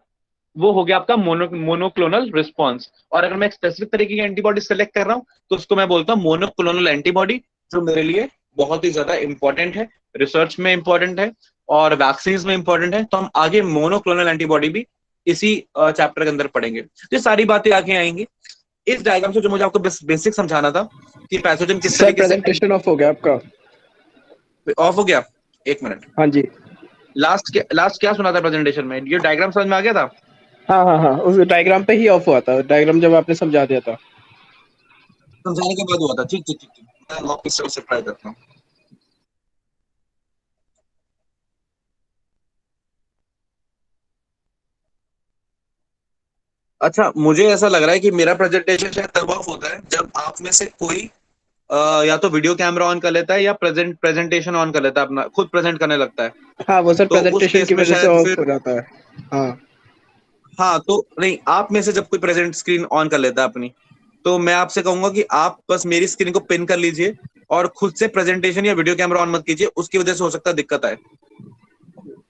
वो हो गया आपका मोनोक्लोनल रिस्पॉन्स। और अगर मैं एक स्पेसिफिक तरीके की एंटीबॉडी सेलेक्ट कर रहा हूं तो उसको मैं बोलता हूं मोनोक्लोनल एंटीबॉडी, जो मेरे लिए बहुत ही ज्यादा इंपॉर्टेंट है, रिसर्च में इंपॉर्टेंट है और वैक्सीन में इंपॉर्टेंट है। तो हम आगे मोनोक्लोनल एंटीबॉडी भी इसी चैप्टर के अंदर पढ़ेंगे। तो ये सारी बातें आगे आएंगी। इस डायग्राम से जो मुझे आपको बेसिक समझाना था कि पैथोजन किस तरीके से। प्रेजेंटेशन ऑफ हो गया आपका? ऑफ हो गया, एक मिनट। हाँ जी, लास्ट क्या सुना था प्रेजेंटेशन में? ये डायग्राम समझ में आ गया था? हाँ, उस डायग्राम पे ही ऑफ हुआ था, डायग्राम जब आपने समझा दिया था, समझाने के बाद हुआ था। ठीक, मैं वापस से उसे ट्राई करता हूँ। अच्छा, मुझे ऐसा लग रहा है कि मेरा प्रेजेंटेशन शायद तब ऑफ होता है जब आप में से कोई या तो वीडियो कैमरा ऑन कर लेता है या प्रेजेंटेशन ऑन कर लेता है, अपना खुद प्रेजेंट करने लगता है। हाँ वो सर तो उस प्रेजेंटेशन केस की में वजह से शायद ऑफ फिर, हो जाता है। हाँ तो नहीं, आप में से जब कोई प्रेजेंट स्क्रीन ऑन कर लेता है अपनी, तो मैं आपसे कहूंगा कि आप बस मेरी स्क्रीन को पिन कर लीजिए और खुद से प्रेजेंटेशन या वीडियो कैमरा ऑन मत कीजिए, उसकी वजह से हो सकता है दिक्कत आए।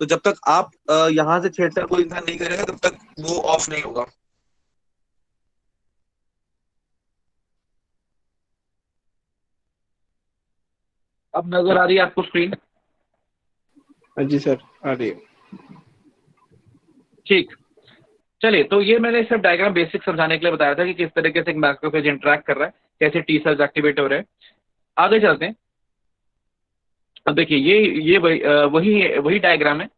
तो जब तक आप यहाँ से छेड़छाड़ कोई इंसान नहीं करेगा तब तक वो ऑफ नहीं होगा। अब नजर आ रही है आपको स्क्रीन? हाँ जी सर, आ रही है। ठीक, चलिए। तो ये मैंने सिर्फ डायग्राम बेसिक समझाने के लिए बताया था कि किस तरीके से एक मैक्रोफेज इंटरेक्ट कर रहा है, कैसे टी सेल्स एक्टिवेट हो रहे हैं। आगे चलते हैं। अब देखिए, ये वही डायग्राम है।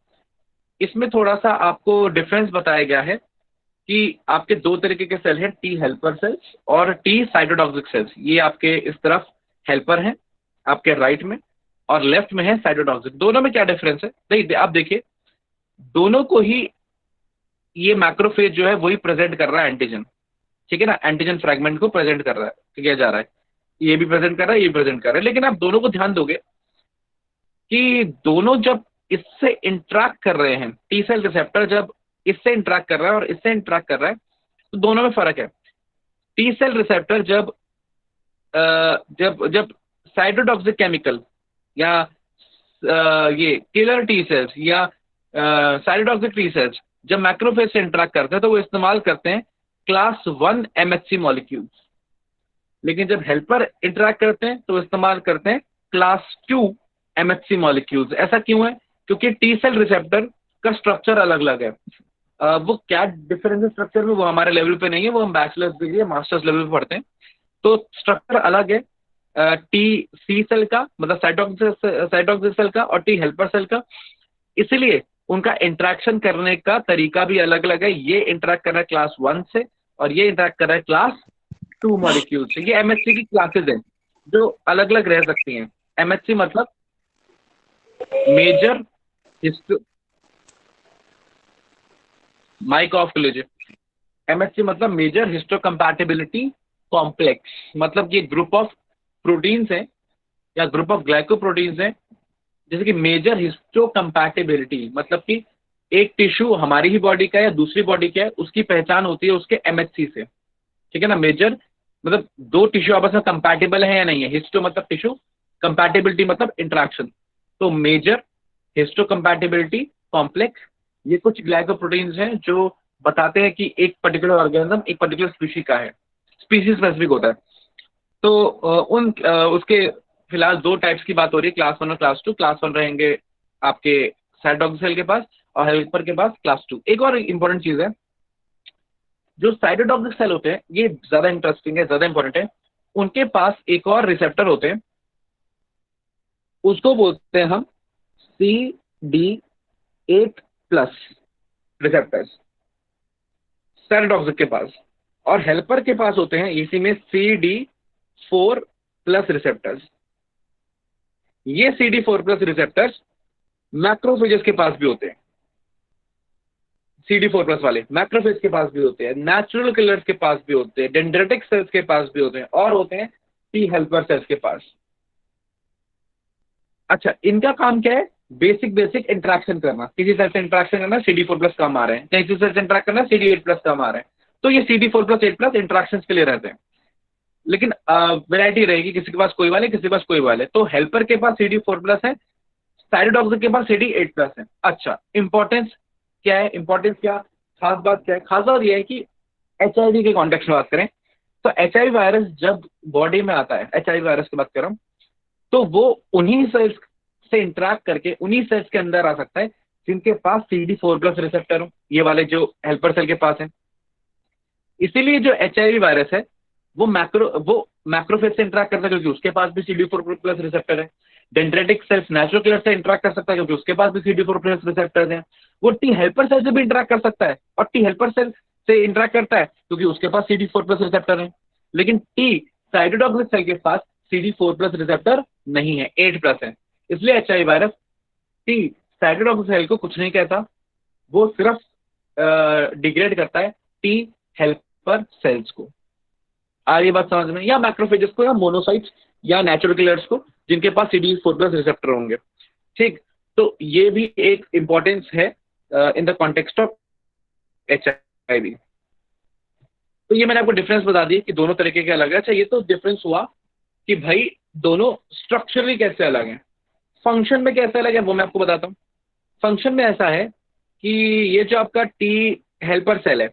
इसमें थोड़ा सा आपको डिफरेंस बताया गया है कि आपके दो तरीके के सेल हैं, टी हेल्पर सेल्स और टी साइटोटॉक्सिक सेल्स। ये आपके इस तरफ हेल्पर हैं, आपके राइट में, और लेफ्ट में है साइटोटॉक्सिक। दोनों में क्या डिफरेंस है? नहीं, आप देखिए, दोनों को ही ये मैक्रोफेज जो है वही प्रेजेंट कर रहा है एंटीजन, ठीक है ना, एंटीजन फ्रैगमेंट को प्रेजेंट कर रहा है, किया जा रहा है। ये भी प्रेजेंट कर रहा है, ये भी प्रेजेंट कर रहा है। लेकिन आप दोनों को ध्यान दोगे कि दोनों जब इससे इंटरेक्ट कर रहे हैं, टी सेल रिसेप्टर जब इससे इंटरेक्ट कर रहा है और इससे इंटरेक्ट कर रहा है, तो दोनों में फर्क है। टी सेल रिसेप्टर जब जब साइटोटॉक्सिक केमिकल या ये किलर टी सेल्स या साइटोटॉक्सिक टी सेल्स जब मैक्रोफेज से इंटरेक्ट करते हैं तो वो इस्तेमाल करते हैं क्लास 1 MHC मॉलिक्यूल्स। लेकिन जब हेल्पर इंटरेक्ट करते हैं तो इस्तेमाल करते हैं क्लास 2 MHC मॉलिक्यूल्स। ऐसा क्यों है? क्योंकि टी सेल रिसेप्टर का स्ट्रक्चर अलग अलग है। वो क्या डिफरेंस है स्ट्रक्चर में, वो हमारे लेवल पे नहीं है, वो हम बैचलर्स डिग्री या मास्टर्स लेवल पे पढ़ते हैं। तो स्ट्रक्चर अलग है टी सी सेल का, मतलब साइटोक्सिक सेल का, और टी हेल्पर सेल का। इसीलिए उनका इंटरेक्शन करने का तरीका भी अलग अलग है। ये इंटरेक्ट कर रहा है क्लास 1 से और ये इंटरेक्ट कर रहा है क्लास 2 मॉलिक्यूल से। ये एमएचसी की क्लासेस हैं जो अलग अलग रह सकती हैं। एमएचसी मतलब मेजर हिस्टो, माइक ऑफ कर लीजिए। एमएचसी मतलब मेजर हिस्टोकम्पैटिबिलिटी कॉम्प्लेक्स, मतलब ये ग्रुप ऑफ प्रोटीन्स हैं या ग्रुप ऑफ ग्लाइकोप्रोटीन्स हैं, जैसे कि मेजर हिस्टोकम्पैटिबिलिटी मतलब कि एक टिश्यू हमारी ही बॉडी का है या दूसरी बॉडी का है, उसकी पहचान होती है उसके एमएचसी से। ठीक है ना। मेजर मतलब दो टिश्यू आपस में कंपैटिबल है या नहीं है। हिस्टो मतलब टिश्यू, कंपैटिबिलिटी मतलब इंटरेक्शन। तो मेजर हिस्टोकम्पैटिबिलिटी कॉम्प्लेक्स, ये कुछ ग्लाइकोप्रोटीन्स हैं जो बताते हैं कि एक पर्टिकुलर ऑर्गेनिज्म एक पर्टिकुलर स्पीशीज का है, स्पीशीज स्पेसिफिक होता है। तो उसके फिलहाल 2 टाइप्स की बात हो रही है, क्लास 1 और क्लास 2। क्लास 1 रहेंगे आपके साइटोक्सिक सेल के पास और हेल्पर के पास क्लास 2। एक और इंपॉर्टेंट चीज है, जो साइटोटॉक्सिक सेल होते हैं ये ज्यादा इंटरेस्टिंग है, ज्यादा इंपॉर्टेंट है। उनके पास एक और रिसेप्टर होते हैं, उसको बोलते हैं हम CD8+ रिसेप्टर्स साइटोटॉक्सिक के पास। और हेल्पर के पास होते हैं इसी में CD4+ रिसेप्टर्स। ये CD4+ रिसेप्टर्स मैक्रोफेजेस के पास भी होते हैं। CD4+ वाले मैक्रोफेज के पास भी होते हैं, नेचुरल किलर्स के पास भी होते हैं, डेंड्रेटिक सेल्स के पास भी होते हैं, और होते हैं टी हेल्पर सेल्स के पास। अच्छा, इनका काम क्या है? बेसिक इंटरेक्शन करना। किसी सेल से इंटरेक्शन करना, CD4+ काम आ रहे हैं, किसी सेल से इंटरेक्ट करना, CD8+ काम आ रहे हैं। तो ये CD4+ 8+ इंटरेक्शन के लिए रहते हैं, लेकिन वैरायटी रहेगी, किसी के पास कोई वाले, किसी के पास कोई वाले। तो हेल्पर के पास CD4+ है, साइटोटॉक्सिक के पास CD8+ है। अच्छा, इंपॉर्टेंस क्या है? इंपॉर्टेंस क्या, खास बात क्या है? खास बात यह है कि HIV के कॉन्टेक्स्ट में बात करें तो HIV वायरस जब बॉडी में आता है, HIV वायरस की बात कर रहा हूं, तो वो उन्हीं सेल्स से इंटरेक्ट करके उन्हीं सेल्स के अंदर आ सकता है जिनके पास CD4+ रिसेप्टर हो, ये वाले जो हेल्पर सेल के पास है। इसीलिए जो HIV वायरस है वो मैक्रोफेज से इंटरेक्ट करता है क्योंकि उसके पास भी CD4+ रिसेप्टर है। डेंड्रेटिक सेल्स नेचुरल किलर से इंटरेक्ट कर सकता है क्योंकि उसके पास भी CD4+ रिसेप्टर्स हैं। वो टी हेल्पर सेल से भी इंटरेक्ट कर सकता है और टी हेल्पर सेल से इंटरेक्ट करता है क्योंकि उसके पास CD4+ रिसेप्टर है। लेकिन टी साइटोटॉक्सिक सेल के पास CD4+ रिसेप्टर नहीं है, 8+ है। इसलिए HIV virus T cytotoxic cell को कुछ नहीं कहता, वो सिर्फ डिग्रेड करता है टी हेल्पर सेल्स को। आ रही बात समझ में? या मैक्रोफेजेस को, या मोनोसाइट्स, या नेचुरल किलर्स को जिनके पास CD4+ रिसेप्टर होंगे। ठीक, तो ये भी एक इंपॉर्टेंस है in the context of HIV। तो ये मैंने आपको डिफरेंस बता दिया कि दोनों तरीके के अलग है। अच्छा, ये तो डिफरेंस हुआ कि भाई दोनों स्ट्रक्चरली कैसे अलग हैं। फंक्शन में कैसे अलग है वो मैं आपको बताता हूँ। फंक्शन में ऐसा है कि ये जो आपका टी हेल्पर सेल है,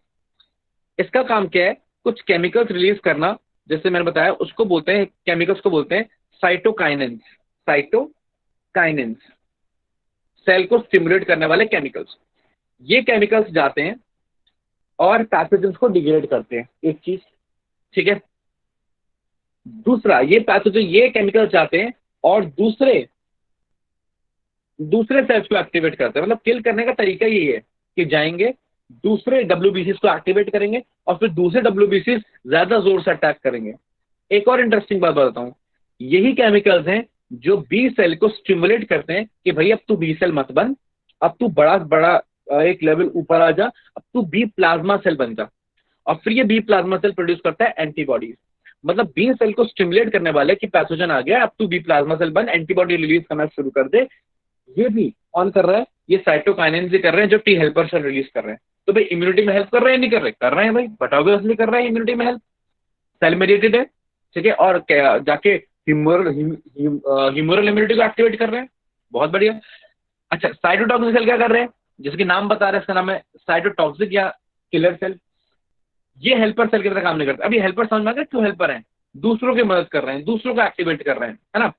इसका काम क्या है? कुछ केमिकल्स रिलीज करना, जैसे मैंने बताया, उसको बोलते हैं, केमिकल्स को बोलते हैं साइटोकाइनेंस। साइटोकाइनेंस, सेल को स्टिमुलेट करने वाले केमिकल्स। ये केमिकल्स जाते हैं और पैथोजेंस को डिग्रेड करते हैं, एक चीज। ठीक है। दूसरा, ये पैथोजन, ये केमिकल्स जाते हैं और दूसरे सेल्स को एक्टिवेट करते हैं। मतलब किल करने का तरीका यही है कि जाएंगे, दूसरे WBCs को एक्टिवेट करेंगे और फिर दूसरे WBCs ज्यादा जोर से अटैक करेंगे। एक और इंटरेस्टिंग बात बताता हूँ, यही केमिकल्स हैं जो बी सेल को स्टिमुलेट करते हैं कि भाई अब तू बी सेल मत बन, अब तू बड़ा एक लेवल ऊपर आ जा, अब तू बी प्लाज्मा सेल बन जा। और फिर ये बी प्लाज्मा सेल प्रोड्यूस करता है एंटीबॉडीज। मतलब बी सेल को स्टिमुलेट करने वाले कि पैथोजन आ गया, अब तू बी प्लाज्मा सेल बन, एंटीबॉडी रिलीज करना शुरू कर दे। ये भी ऑन कर रहा है, ये साइटोकाइनेंस भी कर रहे हैं जो टी हेल्पर सेल रिलीज कर रहे हैं। तो भाई इम्यूनिटी में हेल्प कर रहे हैं, नहीं कर रहे? कर रहे हैं भाई, बट ऑब्वियसली कर रहे हैं इम्यूनिटी में हेल्प, सेल मेडिएटेड है। ठीक है। और जाके ह्यूमरल इम्यूनिटी को एक्टिवेट कर रहे हैं, बहुत बढ़िया। अच्छा, साइटोटॉक्सिक सेल क्या कर रहे हैं? जैसे कि नाम बता रहे हैं, इसका नाम है साइटोटॉक्सिक या किलर सेल। ये हेल्पर सेल की तरह काम नहीं करता। अभी हेल्पर समझ में आ गया क्यों हेल्पर हैं? दूसरों की मदद कर रहे हैं, दूसरों को एक्टिवेट कर रहे हैं, है ना।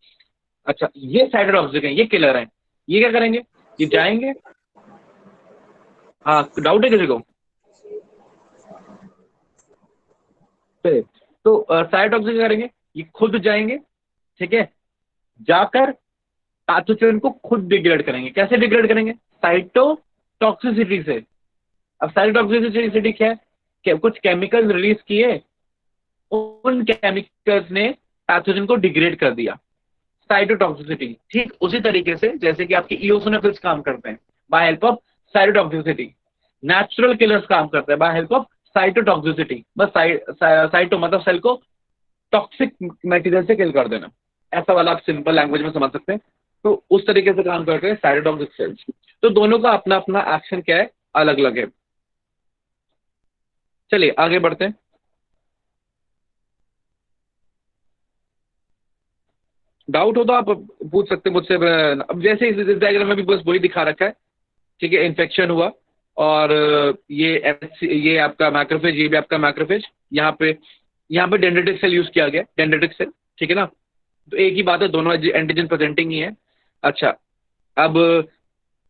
अच्छा, ये साइटोटॉक्सिक है, ये किलर है। ये क्या करेंगे? ये जाएंगे हाँ, डाउट है किसी को? तो साइटोटॉक्सिक करेंगे, ये खुद जाएंगे, ठीक है, जाकर पैथोजन को खुद डिग्रेड करेंगे। कैसे डिग्रेड करेंगे? साइटोटॉक्सिसिटी से। अब साइटोटॉक्सिसिटी क्या है? कुछ केमिकल रिलीज किए, उन केमिकल्स ने पैथोजन को डिग्रेड कर दिया। साइटोटॉक्सिसिटी ठीक उसी तरीके से जैसे कि आपके इओसिनोफिल्स काम करते हैं by help of cytotoxicity, natural killers काम करते हैं बाय हेल्प ऑफ साइटोटॉक्सिसिटी। बस साइटो मतलब सेल को टॉक्सिक मटेरियल से किल कर देना, ऐसा वाला आप सिंपल लैंग्वेज में समझ सकते हैं। तो उस तरीके से काम करते हैं साइटोटॉक्सिक सेल्स। तो दोनों का अपना अपना एक्शन क्या है, अलग अलग है। चलिए आगे बढ़ते हैं। डाउट हो तो आप पूछ सकते हैं मुझसे। अब जैसे इस डायग्राम में भी बस वही दिखा रखा है, ठीक है। इन्फेक्शन हुआ और ये आपका मैक्रोफेज, ये भी आपका मैक्रोफेज। यहाँ पे डेंड्रिटिक सेल यूज किया गया, डेंड्रिटिक सेल, ठीक है ना। तो एक ही बात है, दोनों एंटीजन प्रेजेंटिंग ही है। अच्छा, अब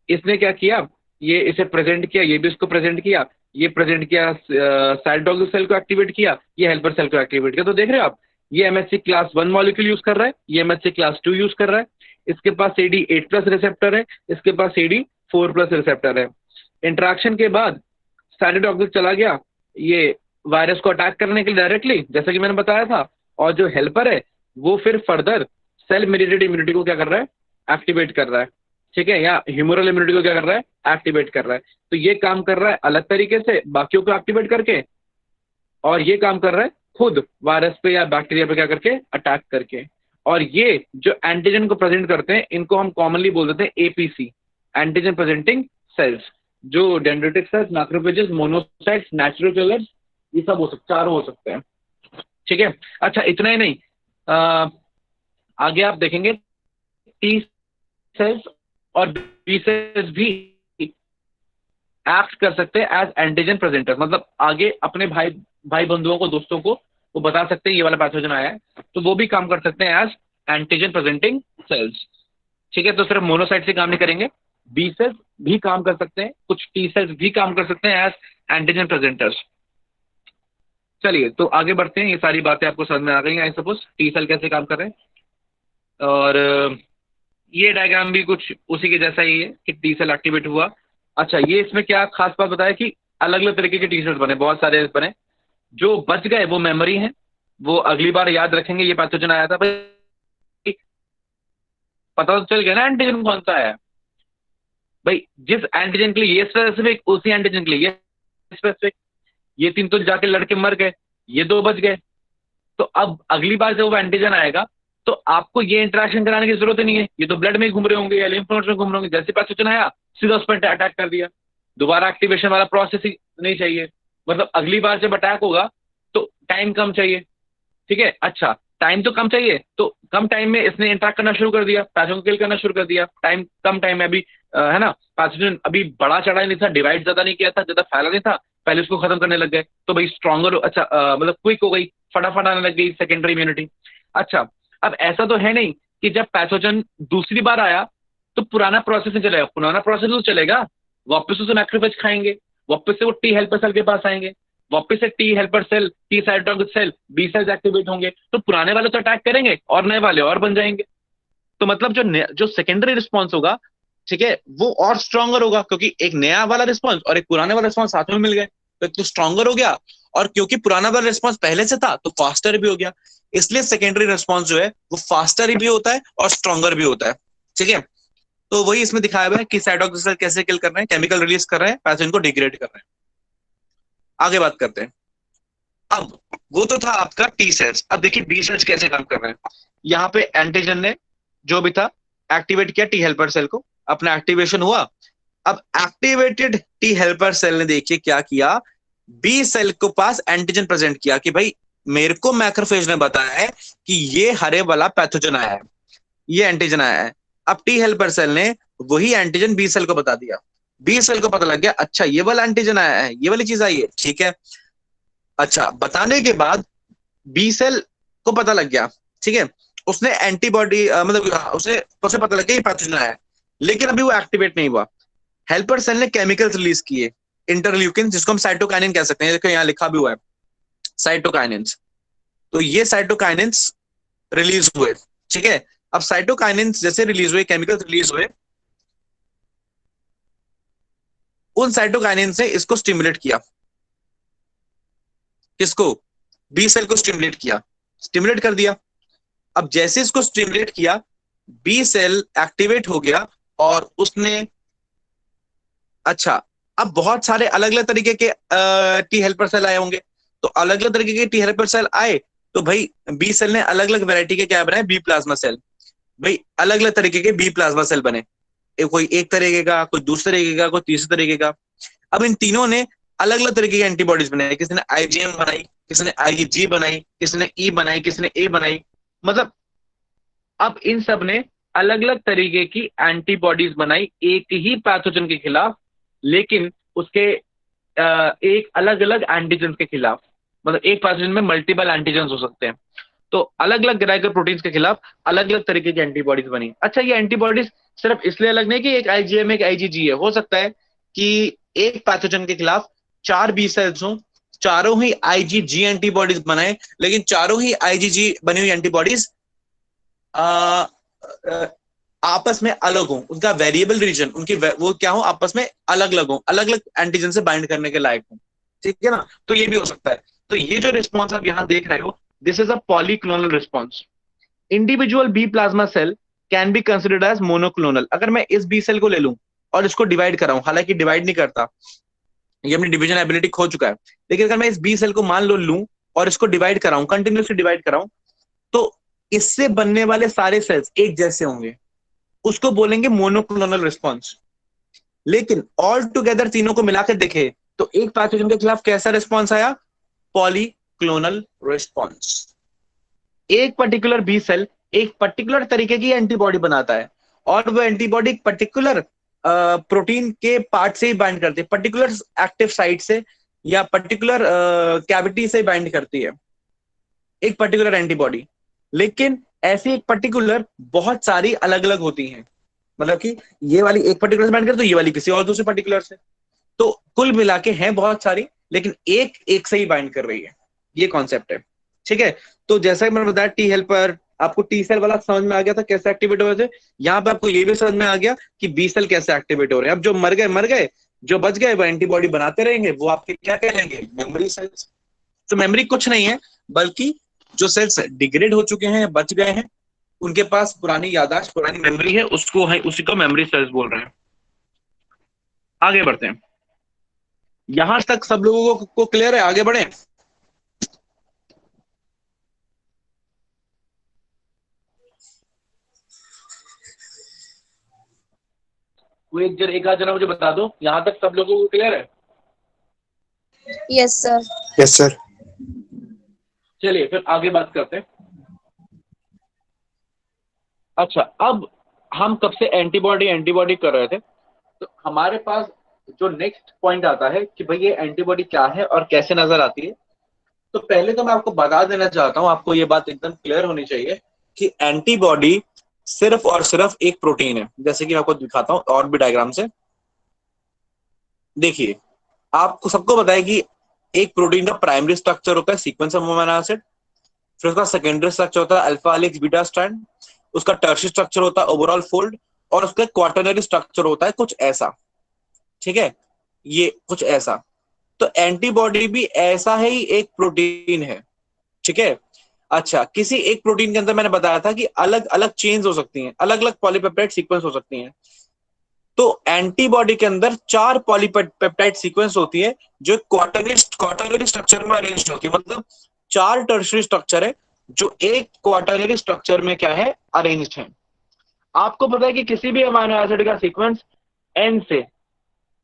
इसने क्या किया, ये इसे प्रेजेंट किया, ये भी इसको प्रेजेंट किया, ये प्रेजेंट किया साइटोटॉक्सिक सेल को एक्टिवेट किया, ये हेल्पर सेल को एक्टिवेट किया। तो देख रहे हो आप, ये MHC क्लास 1 मॉलिक्यूल यूज कर रहा है, ये MHC क्लास 2 यूज कर रहा है, इसके पास CD8+ रिसेप्टर है, इसके पास CD4+ रिसेप्टर है। इंटरेक्शन के बाद साइटोटॉक्सिक चला गया ये वायरस को अटैक करने के लिए डायरेक्टली, जैसा कि मैंने बताया था। और जो हेल्पर है वो फिर फर्दर सेल मेडिएटेड इम्यूनिटी को क्या कर रहा है, एक्टिवेट कर रहा है, ठीक है, या ह्यूमरल इम्यूनिटी को क्या कर रहा है, एक्टिवेट कर रहा है। तो ये काम कर रहा है अलग तरीके से बाकियों को एक्टिवेट करके, और ये काम कर रहा है खुद वायरस पे या बैक्टीरिया पे क्या करके, अटैक करके। और ये जो एंटीजन को प्रेजेंट करते हैं इनको हम कॉमनली बोल देते हैं APC, एंटीजन प्रेजेंटिंग सेल्स। जो dendritic cells, macrophages, monocytes, natural killers, ये सब हो सकते, चारों हो सकते हैं, ठीक है। अच्छा, इतना ही नहीं, आगे आप देखेंगे T सेल्स और B सेल्स भी एक्ट कर सकते हैं एज एंटीजन प्रेजेंटर। मतलब आगे अपने भाई बंधुओं को, दोस्तों को वो बता सकते हैं ये वाला पैथोजन आया है, तो वो भी काम कर सकते हैं एज एंटीजन प्रेजेंटिंग सेल्स, ठीक है। तो सिर्फ मोनोसाइट से काम नहीं करेंगे, B सेल्स भी काम कर सकते हैं, कुछ T सेल्स भी काम कर सकते हैं एज एंटीजन प्रेजेंटर्स। चलिए तो आगे बढ़ते हैं। ये सारी बातें आपको समझ में आ गई, आई सपोज T सेल कैसे काम कर रहे हैं। और ये डायग्राम भी कुछ उसी के जैसा ही है कि T सेल एक्टिवेट हुआ। अच्छा, ये इसमें क्या खास बात बताया कि अलग अलग तरीके के T सेल्स बने, बहुत सारे बने। जो बच गए वो मेमोरी हैं, वो अगली बार याद रखेंगे ये पैथोजन आया था, भाई पता तो चल गया ना एंटीजन कौन सा है। भाई जिस एंटीजन के लिए ये स्पेसिफिक, उसी एंटीजन के लिए ये स्पेसिफिक। ये 3 तो जाके लड़के मर गए, ये 2 बच गए। तो अब अगली बार जब वो एंटीजन आएगा तो आपको ये इंटरेक्शन कराने की जरूरत नहीं है, ये तो ब्लड में घूम रहे होंगे या लिम्फ नोड्स में घूम रहे होंगे। जैसे पैथोजन आया सीधा उस पर अटैक कर दिया, दोबारा एक्टिवेशन वाला प्रोसेस ही नहीं चाहिए। मतलब अगली बार जब अटैक होगा तो टाइम कम चाहिए, ठीक है। अच्छा, टाइम तो कम चाहिए, तो कम टाइम में इसने इंटरेक्ट करना शुरू कर दिया, पैथोजन को किल करना शुरू कर दिया। कम टाइम में अभी है ना, पैथोजन अभी बड़ा चढ़ा नहीं था, डिवाइड ज्यादा नहीं किया था, ज्यादा फैला नहीं था, पहले उसको खत्म करने लग गए तो भाई स्ट्रॉन्गर, अच्छा मतलब क्विक हो गई, फटाफट आने लग गई सेकेंडरी इम्यूनिटी। अच्छा, अब ऐसा तो है नहीं कि जब पैथोजन दूसरी बार आया तो पुराना प्रोसेस नहीं चलेगा, पुराना प्रोसेस तो चलेगा, वापस उसे मैक्रोफेज खाएंगे, वापस से वो T हेल्पर सेल के पास आएंगे, वापस से T helper cell, T cytotoxic cell, B cells activate होंगे, तो पुराने वाले तो अटैक करेंगे और नए वाले और बन जाएंगे। तो मतलब जो सेकेंडरी रिस्पॉन्स होगा, ठीक है, वो और स्ट्रॉन्गर होगा, क्योंकि एक नया वाला रिस्पॉन्स और एक पुराने वाला रिस्पॉन्स साथ में मिल गए तो स्ट्रॉन्गर हो गया। और क्योंकि पुराना वाला रिस्पॉन्स पहले से था तो फास्टर भी हो गया, इसलिए सेकेंडरी रिस्पॉन्स जो है वो फास्टर भी होता है और स्ट्रॉन्गर भी होता है, ठीक है। तो वही इसमें दिखाया हुआ है कि साइटोटॉक्सिक सेल कैसे किल कर रहे हैं, केमिकल रिलीज कर रहे हैं, पैथोजन को डिग्रेड कर रहे हैं। आगे बात करते हैं। अब वो तो था आपका T सेल्स, अब देखिए B सेल्स कैसे काम कर रहे हैं। यहाँ पे एंटीजन ने जो भी था एक्टिवेट किया T हेल्पर सेल को, अपना एक्टिवेशन हुआ। अब एक्टिवेटेड T हेल्पर सेल ने देखिए क्या किया, B सेल को पास एंटीजन प्रेजेंट किया कि भाई मेरे को मैक्रोफेज ने बताया है कि ये हरे वाला पैथोजन आया है, ये एंटीजन आया है। अब T हेल्पर सेल ने वही एंटीजन B सेल को बता दिया, B सेल को पता लग गया अच्छा ये वाला एंटीजन आया है, ये वाली चीज आई है, ठीक है। अच्छा, बताने के बाद B सेल को पता लग गया, ठीक है, उसने एंटीबॉडी मतलब उसे पता लग गया ये पैथोजन आया है, लेकिन अभी वो एक्टिवेट नहीं हुआ। हेल्पर सेल ने केमिकल्स रिलीज किए, इंटरल्यूकिन, जिसको हम साइटोकाइनिन कह सकते हैं, देखो यहाँ लिखा भी हुआ है साइटोकाइनिन्स। तो ये साइटोकाइनिन्स रिलीज हुए, ठीक है। अब साइटोकाइनिन्स जैसे रिलीज हुए, केमिकल्स रिलीज हुए, उन साइटोकाइनिन्स ने इसको स्टिमुलेट किया, किसको, बी सेल को स्टिमुलेट किया, स्टिमुलेट कर दिया। अब जैसे इसको स्टिमुलेट किया, बी सेल एक्टिवेट हो गया और उसने, अच्छा, अब बहुत सारे अलग अलग तरीके के टी हेल्पर सेल आए होंगे, तो अलग अलग तरीके के टी हेल्पर सेल आए, तो भाई बी सेल ने अलग अलग वैरायटी के क्या बनाए, बी प्लाज्मा सेल, भाई अलग अलग तरीके के बी प्लाज्मा सेल बने, कोई एक तरीके का, कोई दूसरे तरीके का, कोई तीसरे तरीके का। अब इन तीनों ने अलग अलग तरीके की एंटीबॉडीज बनाई, किसी ने आईजीएम बनाई, किसी ने आईजी बनाई, किसी ने ई बनाई, किसी ने ए बनाई, मतलब अब इन सब ने अलग अलग तरीके की एंटीबॉडीज बनाई एक ही पैथोजन के खिलाफ, लेकिन उसके एक अलग अलग एंटीजन के खिलाफ, मतलब एक पैथोजन में मल्टीपल एंटीजन हो सकते हैं, तो अलग अलग ग्राइगर प्रोटीन्स के खिलाफ अलग अलग तरीके की एंटीबॉडीज बनी। अच्छा, ये एंटीबॉडीज सिर्फ इसलिए अलग नहीं कि एक आईजीएम एक आईजीजी है, हो सकता है कि एक पैथोजन के खिलाफ 4 बी सेल्स हों, चारों ही आईजीजी एंटीबॉडीज बनाए, लेकिन चारों ही आईजीजी बनी हुई एंटीबॉडीज आपस में अलग हो, उनका वेरिएबल रीजन, उनकी वो क्या हो, आपस में अलग अलग हो, अलग अलग एंटीजन से बाइंड करने के लायक हो, ठीक है ना। तो ये भी हो सकता है। तो ये जो रिस्पॉन्स आप यहां देख रहे हो, this is a polyclonal response. Individual B plasma cell can be considered as monoclonal. अगर मैं इस बी सेल को ले लूं और इसको डिवाइड कराऊं, हालांकि डिवाइड नहीं करता, ये अपनी डिवीजन एबिलिटी खो चुका है, लेकिन अगर मैं इस बी सेल को मान लो लूं और इसको डिवाइड कराऊं, कंटिन्यूसली डिवाइड कराऊं, तो इससे बनने वाले सारे सेल्स एक जैसे होंगे, उसको बोलेंगे मोनोक्लोनल रिस्पॉन्स। लेकिन ऑल टुगेदर तीनों को मिलाकर देखे तो एक पैथोजन के खिलाफ कैसा रिस्पॉन्स आया, पॉलीक्लोनल रिस्पॉन्स। एक पर्टिकुलर बी सेल एक पर्टिकुलर तरीके की एंटीबॉडी बनाता है, और वो एंटीबॉडी पर्टिकुलर प्रोटीन के पार्ट से ही बाइंड करती है, पर्टिकुलर एक्टिव साइट से या पर्टिकुलर कैविटी से बाइंड करती है एक पर्टिकुलर एंटीबॉडी। लेकिन ऐसी एक पर्टिकुलर बहुत सारी अलग अलग होती हैं, मतलब कि ये वाली एक पर्टिकुलर से बाइंड करती है, तो ये वाली किसी और दूसरे पर्टिकुलर से, तो कुल मिला के हैं बहुत सारी, लेकिन एक एक से ही बाइंड कर रही है, ये कॉन्सेप्ट है, ठीक है। तो जैसा कि मैंने बताया टी हेल्पर, आपको टी सेल वाला समझ में आ गया था कैसे एक्टिवेट हो रहे थे, यहाँ पे आपको ये भी समझ में आ गया कि बी सेल कैसे एक्टिवेट हो रहे हैं। अब जो मर गए, जो बच गए वो एंटीबॉडी बनाते रहेंगे, वो आपके क्या कहेंगे, मेमोरी सेल्स। तो मेमोरी कुछ नहीं है, बल्कि जो सेल्स डिग्रेड हो चुके हैं, बच गए हैं, उनके पास पुरानी याददाश्त, पुरानी मेमोरी है, उसको है, उसी को मेमोरी सेल्स बोल रहे हैं। आगे बढ़ते हैं, यहां तक सब लोगों को क्लियर है, आगे बढ़े। एक आध जना मुझे बता दो, यहां तक सब लोगों को क्लियर है? Yes sir. Yes sir. चलिए फिर आगे बात करते हैं। अच्छा, अब हम कब से एंटीबॉडी कर रहे थे, तो हमारे पास जो नेक्स्ट पॉइंट आता है कि भाई ये एंटीबॉडी क्या है और कैसे नजर आती है। तो पहले तो मैं आपको बता देना चाहता हूं, आपको ये बात एकदम क्लियर होनी चाहिए कि एंटीबॉडी सिर्फ और सिर्फ एक प्रोटीन है। जैसे कि मैं आपको दिखाता हूं और भी डायग्राम से, देखिए आपको सबको पता है कि एक प्रोटीन का प्राइमरी स्ट्रक्चर होता है सीक्वेंस ऑफ अमीनो एसिड, फिर उसका सेकेंडरी स्ट्रक्चर होता है अल्फा हेलिक्स बीटा स्ट्रैंड, उसका टर्शियरी स्ट्रक्चर होता है ओवरऑल फोल्ड, और उसका क्वाटरनरी स्ट्रक्चर होता है कुछ ऐसा, ठीक है, ये कुछ ऐसा। तो एंटीबॉडी भी ऐसा ही एक प्रोटीन है, ठीक है। अच्छा, किसी एक प्रोटीन के अंदर मैंने बताया था कि अलग अलग चेन्स हो सकती हैं, अलग अलग पॉलीपेप्टाइड सीक्वेंस हो सकती हैं। तो एंटीबॉडी के अंदर 4 पॉलीपेप्टाइड सीक्वेंस होती है जो क्वाटरनरी स्ट्रक्चर में अरेंज्ड होती है, मतलब 4 टर्शियरी स्ट्रक्चर है जो एक क्वाटरनरी स्ट्रक्चर में क्या है, अरेंज्ड है। आपको पता है कि किसी भी अमीनो एसिड का सीक्वेंस एन से,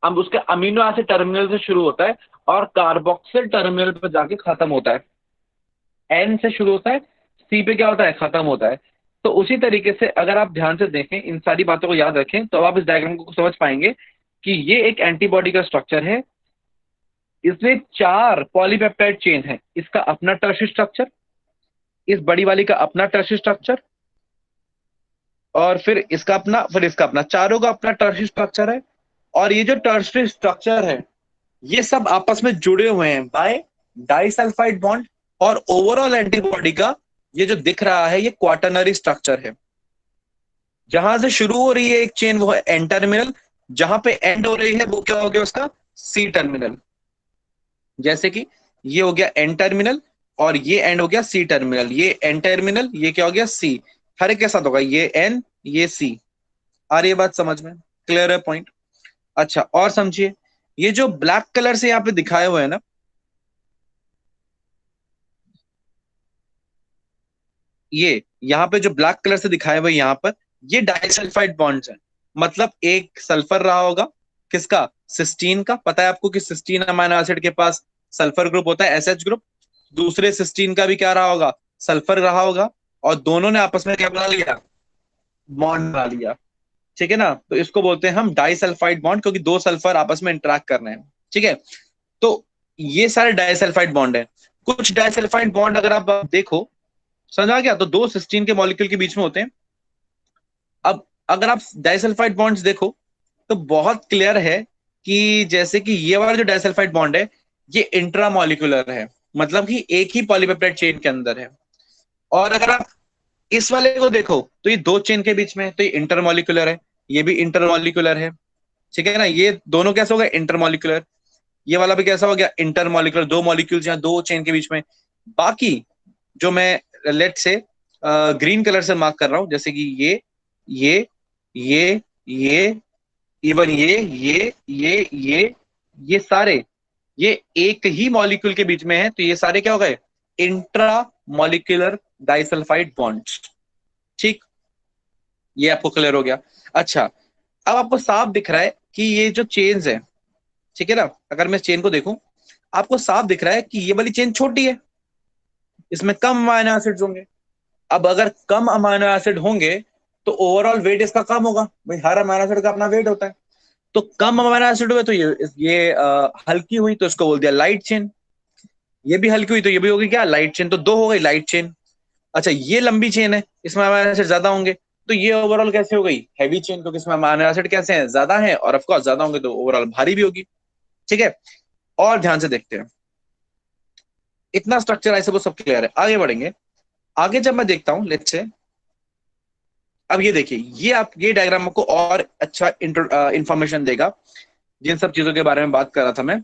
अब उसके अमीनो एसिड टर्मिनल से शुरू होता है और कार्बोक्सिल टर्मिनल पर जाके खत्म होता है। एन से शुरू होता है, सी पे क्या होता है, खत्म होता है। तो उसी तरीके से अगर आप ध्यान से देखें, इन सारी बातों को याद रखें, तो आप इस डायग्राम को समझ पाएंगे कि ये एक एंटीबॉडी का स्ट्रक्चर है। इसमें 4 पॉलीपेप्टाइड चेन है, इसका अपना टर्शियरी स्ट्रक्चर, इस बड़ी वाली का अपना टर्शियरी स्ट्रक्चर, और फिर इसका अपना, फिर इसका अपना, चारों का अपना टर्शियरी स्ट्रक्चर है। और ये जो टर्शियरी स्ट्रक्चर है, ये सब आपस में जुड़े हुए हैं बाय डाइसल्फाइड बॉन्ड, और ओवरऑल एंटीबॉडी का ये जो दिख रहा है ये क्वाटरनरी स्ट्रक्चर है। जहां से शुरू हो रही है एक चेन वो है एन टर्मिनल, जहां पे एंड हो रही है वो क्या हो गया उसका सी टर्मिनल। जैसे कि ये हो गया एन टर्मिनल और ये एंड हो गया सी टर्मिनल, ये एन टर्मिनल ये क्या हो गया सी, हर एक के साथ होगा ये एन ये सी। आ रही है बात समझ में, क्लियर है पॉइंट? अच्छा और समझिए, ये जो ब्लैक कलर से यहाँ पे दिखाए हुए है ना, ये यहाँ पे जो ब्लैक कलर से दिखाए हुए यहाँ पर ये डाइसल्फाइड बॉन्ड्स हैं। मतलब एक सल्फर रहा होगा किसका, सिस्टीन का, पता है आपको कि सिस्टीन अमीनो एसिड के पास सल्फर ग्रुप होता है एसएच ग्रुप, दूसरे सिस्टीन का भी क्या रहा होगा सल्फर रहा होगा, और दोनों ने आपस में क्या बना लिया बॉन्ड बना लिया। ठीक है ना, तो इसको बोलते हैं हम डाइसल्फाइड बॉन्ड, क्योंकि दो सल्फर आपस में इंटरेक्ट कर रहे हैं। ठीक है, तो ये सारे डाइसल्फाइड बॉन्ड है। कुछ डाइसल्फाइड बॉन्ड अगर आप देखो, समझ आ गया, तो दो सिस्टीन के मॉलिक्यूल के बीच में होते हैं। अब अगर आप डाइसल्फाइड बॉन्ड्स देखो तो बहुत क्लियर है कि जैसे कि ये वाला जो डाइसल्फाइड बॉन्ड है ये इंट्रामॉलिक्यूलर है, मतलब कि एक ही पॉलीपेप्टाइड चेन के अंदर है। और अगर आप इस वाले को देखो तो ये दो चेन के बीच में है, तो ये इंटरमॉलिक्यूलर है, ये भी इंटरमॉलिक्यूलर है। ठीक है ना, ये दोनों कैसे हो गए इंटरमॉलिक्यूलर, ये वाला भी कैसा हो गया इंटरमॉलिक्यूलर, दो मॉलिक्यूल्स यहाँ दो चेन के बीच में। बाकी जो मैं लेट से ग्रीन कलर से मार्क कर रहा हूं, जैसे कि ये ये ये इवन ये सारे ये एक ही मॉलिक्यूल के बीच में है, तो ये सारे क्या हो गए इंट्रा मॉलिक्यूलर डाइसल्फाइड बॉन्ड्स। ठीक, ये आपको क्लियर हो गया। अच्छा, अब आपको साफ दिख रहा है कि ये जो चेन्स है, ठीक है ना, अगर मैं चेन को देखूं आपको साफ दिख रहा है कि ये वाली चेन छोटी है, इसमें कम अमाइनो एसिड्स होंगे। अब अगर कम अमाइनो एसिड होंगे तो ओवरऑल वेट इसका कम होगा, भाई हर अमाइनो एसिड का अपना वेट होता है। तो कम अमाइनो एसिड हुए तो ये हल्की हुई तो इसको बोल दिया लाइट चेन, ये भी हल्की हुई तो ये भी होगी क्या लाइट चेन, तो दो हो गई लाइट चेन। अच्छा, ये लंबी चेन है, इसमें अमाइनो एसिड ज्यादा होंगे, तो ये ओवरऑल कैसे हो गई हैवी चेन, क्योंकि इसमें अमाइनो एसिड कैसे हैं ज्यादा है, और ऑफ कोर्स ज्यादा होंगे तो ओवरऑल भारी भी होगी। ठीक है, और ध्यान से देखते हैं, इतना स्ट्रक्चर ऐसे वो सब क्लियर है। आगे बढ़ेंगे, आगे जब मैं देखता हूं लेट्स से, अब ये देखिए, ये डायग्राम आपको और अच्छा इंफॉर्मेशन देगा जिन सब चीजों के बारे में बात कर रहा था मैं,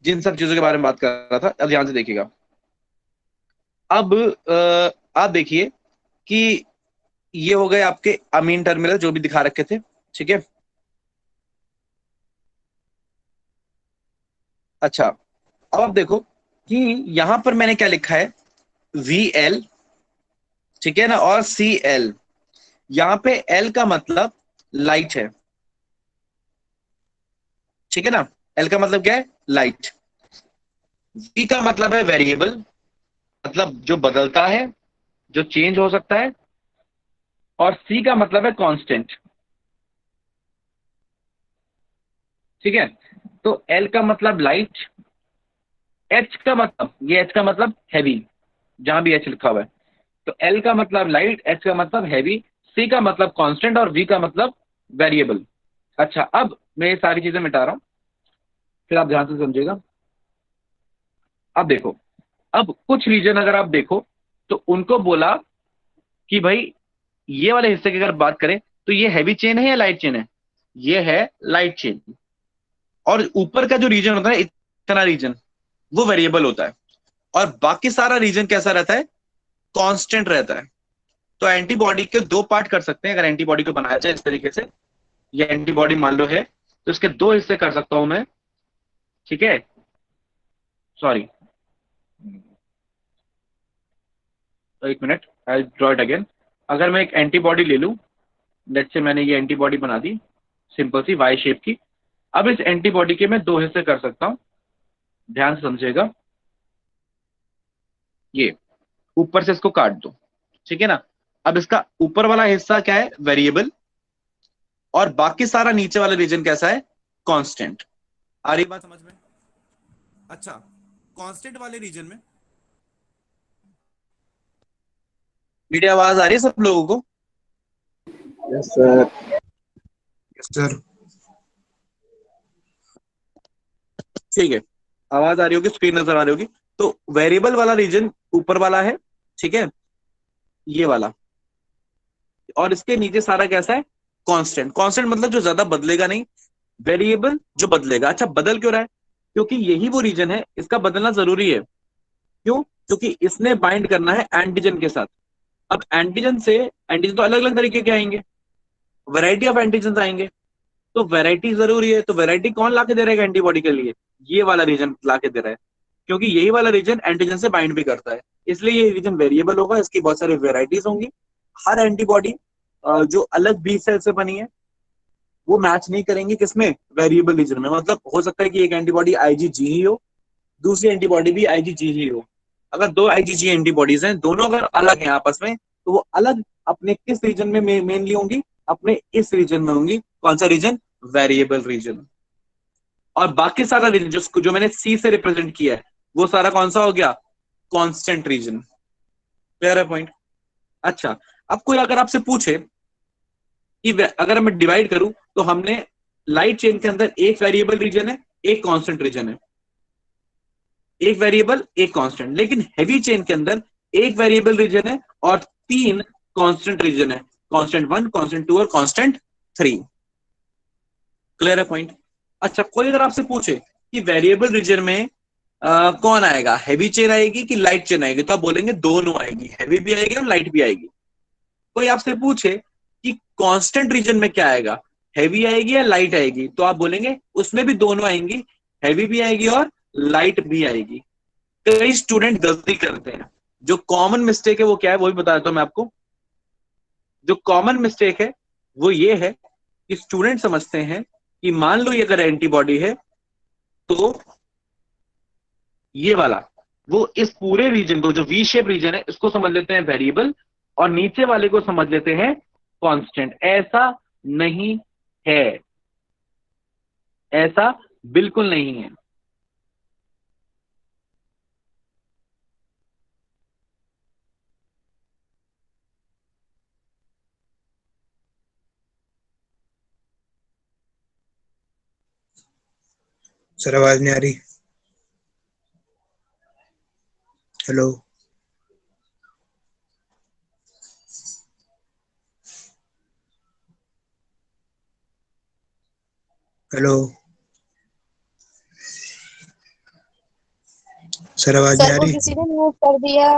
जिन सब चीजों के बारे में बात कर रहा था। अब ध्यान से देखिएगा, अब आप देखिए कि ये हो गए आपके अमीन टर्मिनल जो भी दिखा रखे थे। ठीक है, अच्छा अब आप देखो कि यहां पर मैंने क्या लिखा है VL, ठीक है ना, और CL। यहां पे L का मतलब लाइट है, ठीक है ना, L का मतलब क्या है लाइट। V का मतलब है वेरिएबल, मतलब जो बदलता है, जो चेंज हो सकता है, और C का मतलब है कांस्टेंट। ठीक है, तो L का मतलब लाइट, H का मतलब, ये H का मतलब हैवी, जहां भी H लिखा हुआ है, तो L का मतलब लाइट, H का मतलब हैवी, C का मतलब कांस्टेंट और V का मतलब वेरिएबल। अच्छा, अब मैं ये सारी चीजें मिटा रहा हूं, फिर आप ध्यान से समझिएगा। अब देखो, अब कुछ रीजन अगर आप देखो तो उनको बोला कि भाई ये वाले हिस्से की अगर बात करें तो ये हैवी चेन है या लाइट चेन है, ये है लाइट चेन। और ऊपर का जो रीजन होता है इतना रीजन वो वेरिएबल होता है, और बाकी सारा रीजन कैसा रहता है कांस्टेंट रहता है। तो एंटीबॉडी के दो पार्ट कर सकते हैं, अगर एंटीबॉडी को बनाया जाए इस तरीके से, ये एंटीबॉडी मान लो है, तो इसके दो हिस्से कर सकता हूं मैं। ठीक है, सॉरी, एक minute, I draw it again. अगर मैं एक एंटीबॉडी ले लूं, लेट्स से मैंने ये एंटीबॉडी बना दी सिंपल सी वाई शेप की। अब इस एंटीबॉडी के मैं दो हिस्से कर सकता हूं, ध्यान से समझिएगा। ये ऊपर से इसको काट दो, ठीक है ना। अब इसका ऊपर वाला हिस्सा क्या है वेरिएबल, और बाकी सारा नीचे वाला रीजन कैसा है कांस्टेंट। आ रही बात समझ में? अच्छा, कांस्टेंट वाले रीजन में मेरी आवाज आ रही है सब लोगों को? Yes sir. सर ठीक है, आवाज आ रही होगी, स्क्रीन नजर आ रही होगी। तो वेरिएबल वाला रीजन ऊपर वाला है, ठीक है, ये वाला। और इसके नीचे सारा कैसा है, कांस्टेंट। कांस्टेंट मतलब जो ज्यादा बदलेगा नहीं, वेरिएबल जो बदलेगा। अच्छा, बदल क्यों रहा है? क्योंकि यही वो रीजन है, इसका बदलना जरूरी है। क्यों? क्योंकि इसने बाइंड करना है एंटीजन के साथ। अब एंटीजन से, एंटीजन तो अलग अलग तरीके के आएंगे, वैरायटी ऑफ एंटीजन आएंगे, तो वैरायटी जरूरी है। तो वैरायटी कौन ला के दे रहा है एंटीबॉडी के लिए? ये वाला रीजन ला के दे रहा है, क्योंकि यही वाला रीजन एंटीजन से बाइंड भी करता है, इसलिए ये रीजन वेरिएबल होगा। इसकी बहुत सारी वेराइटीज होंगी। हर एंटीबॉडी जो अलग बी सेल से बनी है वो मैच नहीं करेंगी किसमें, वेरिएबल रीजन में। मतलब हो सकता है कि एक एंटीबॉडी आईजीजी ही हो, दूसरी एंटीबॉडी भी आईजीजी ही हो। अगर दो आईजीजी एंटीबॉडीज हैं, दोनों अगर अलग हैं आपस में, तो वो अलग अपने किस रीजन में मेनली होंगी, अपने इस रीजन में होंगी। कौन सा रीजन? Variable region. और बाकी सारा रीजन जो मैंने सी से रिप्रेजेंट किया है, वो सारा कौन सा हो गया? Constant region. क्लियर है पॉइंट? अच्छा, अब कोई अगर आपसे पूछे कि अगर मैं डिवाइड करूं, तो हमने लाइट चेन के अंदर एक वेरिएबल रीजन है, एक कांस्टेंट रीजन है, एक वेरिएबल एक कांस्टेंट। लेकिन हैवी चेन के अंदर एक वेरिएबल रीजन है और तीन कांस्टेंट रीजन है, कांस्टेंट 1, कांस्टेंट 2 और कांस्टेंट 3। क्लियर है पॉइंट? अच्छा, कोई अगर आपसे पूछे कि वेरिएबल रीजन में कौन आएगा, हैवी चेन आएगी कि लाइट चेन आएगी, तो आप बोलेंगे दोनों आएगी, हैवी भी आएगी और लाइट भी आएगी। कोई आपसे पूछे कि कांस्टेंट रीजन में क्या आएगा, हैवी आएगी या लाइट आएगी, तो आप बोलेंगे उसमें भी दोनों आएंगी, हैवी भी आएगी और लाइट भी आएगी। कई स्टूडेंट गलती करते हैं। जो कॉमन मिस्टेक है वो क्या है, वो भी बता देता हूं मैं आपको। जो कॉमन मिस्टेक है वो ये है कि स्टूडेंट समझते हैं कि मान लो ये अगर एंटीबॉडी है, तो ये वाला, वो इस पूरे रीजन को, जो वी शेप रीजन है, इसको समझ लेते हैं वेरिएबल, और नीचे वाले को समझ लेते हैं कांस्टेंट। ऐसा नहीं है, ऐसा बिल्कुल नहीं है। सर आवाज नहीं आ रही। हेलो। हेलो सर आवाज नहीं सर आ को रही। किसी ने म्यूट कर दिया।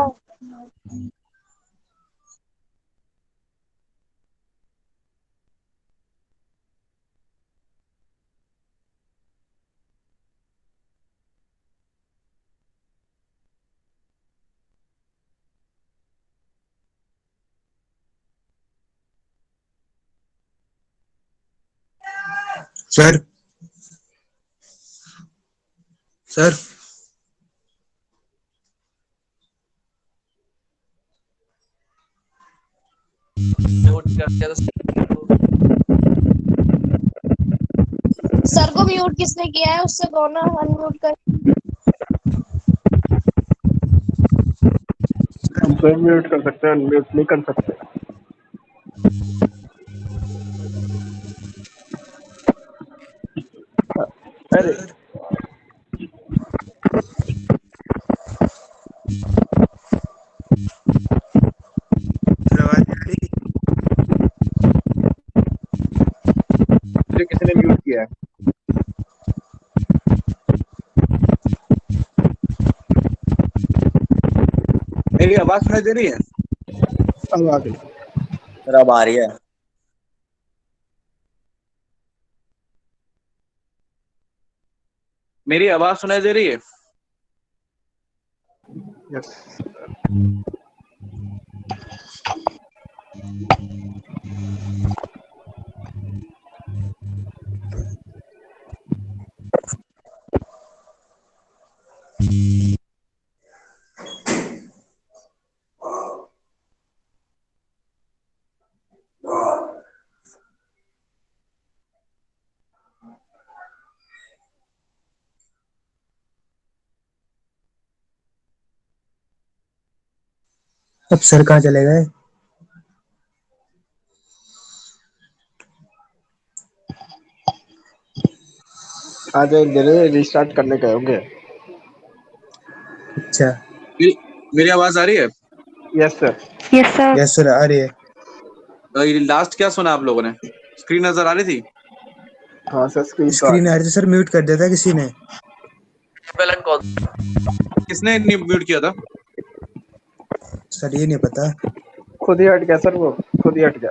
सर सर सर को म्यूट किसने किया है, उससे कहो ना अनम्यूट कर। हम स्वयं म्यूट कर सकते हैं, अनम्यूट नहीं कर सकते। अरे सर सर आवाज नहीं आ रही। मुझे किसी ने म्यूट किया है। मेरी आवाज सुनाई दे रही है? अब आ गई। सर अब आ रही है। मेरी आवाज सुनाई दे रही है? यस। अब सर कहाँ चले गए? आज एक दिन रिस्टार्ट करने गए होंगे। अच्छा। मेरी आवाज आ रही है? Yes sir. यस सर, आ रही है। लास्ट क्या सुना आप लोगों ने? स्क्रीन नजर आ रही थी? हाँ सर, स्क्रीन तो आ स्क्रीन रही आ है। रही थी सर, म्यूट कर दिया था किसी ने। किसने म्यूट किया था? सर ये नहीं पता। खुद ही हट गया सर, वो खुद ही हट गया।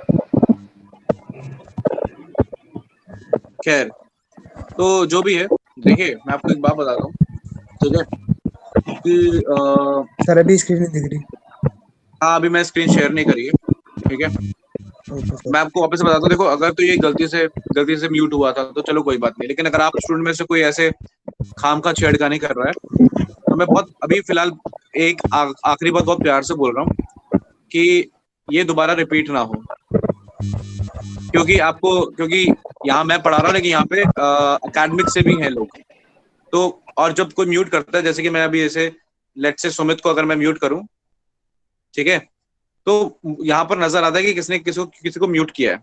खैर, तो जो भी है, देखिए मैं आपको एक बात बताता हूँ, ठीक है, कि सर अभी स्क्रीन नहीं दिख रही। हाँ, अभी मैं स्क्रीन शेयर नहीं करी है, ठीक है। Okay sir. मैं आपको वापस से बताता हूँ, देखो अगर तो ये गलती से म्यूट हुआ था तो चलो कोई बात नहीं, लेकिन अगर आप स्टूडेंट में से कोई ऐसे खाम का छेड़खानी कर रहा है, तो मैं बहुत अभी फिलहाल एक आखिरी बात बहुत प्यार से बोल रहा हूँ कि ये दोबारा रिपीट ना हो, क्योंकि यहाँ मैं पढ़ा रहा हूँ, लेकिन यहाँ पे अकेडमिक से भी हैं लोग, तो और जब कोई म्यूट करता है, जैसे कि मैं अभी ऐसे लेट्स से सुमित को अगर मैं म्यूट करूं, ठीक है, तो यहाँ पर नजर आता है कि किसने किसी को म्यूट किया है,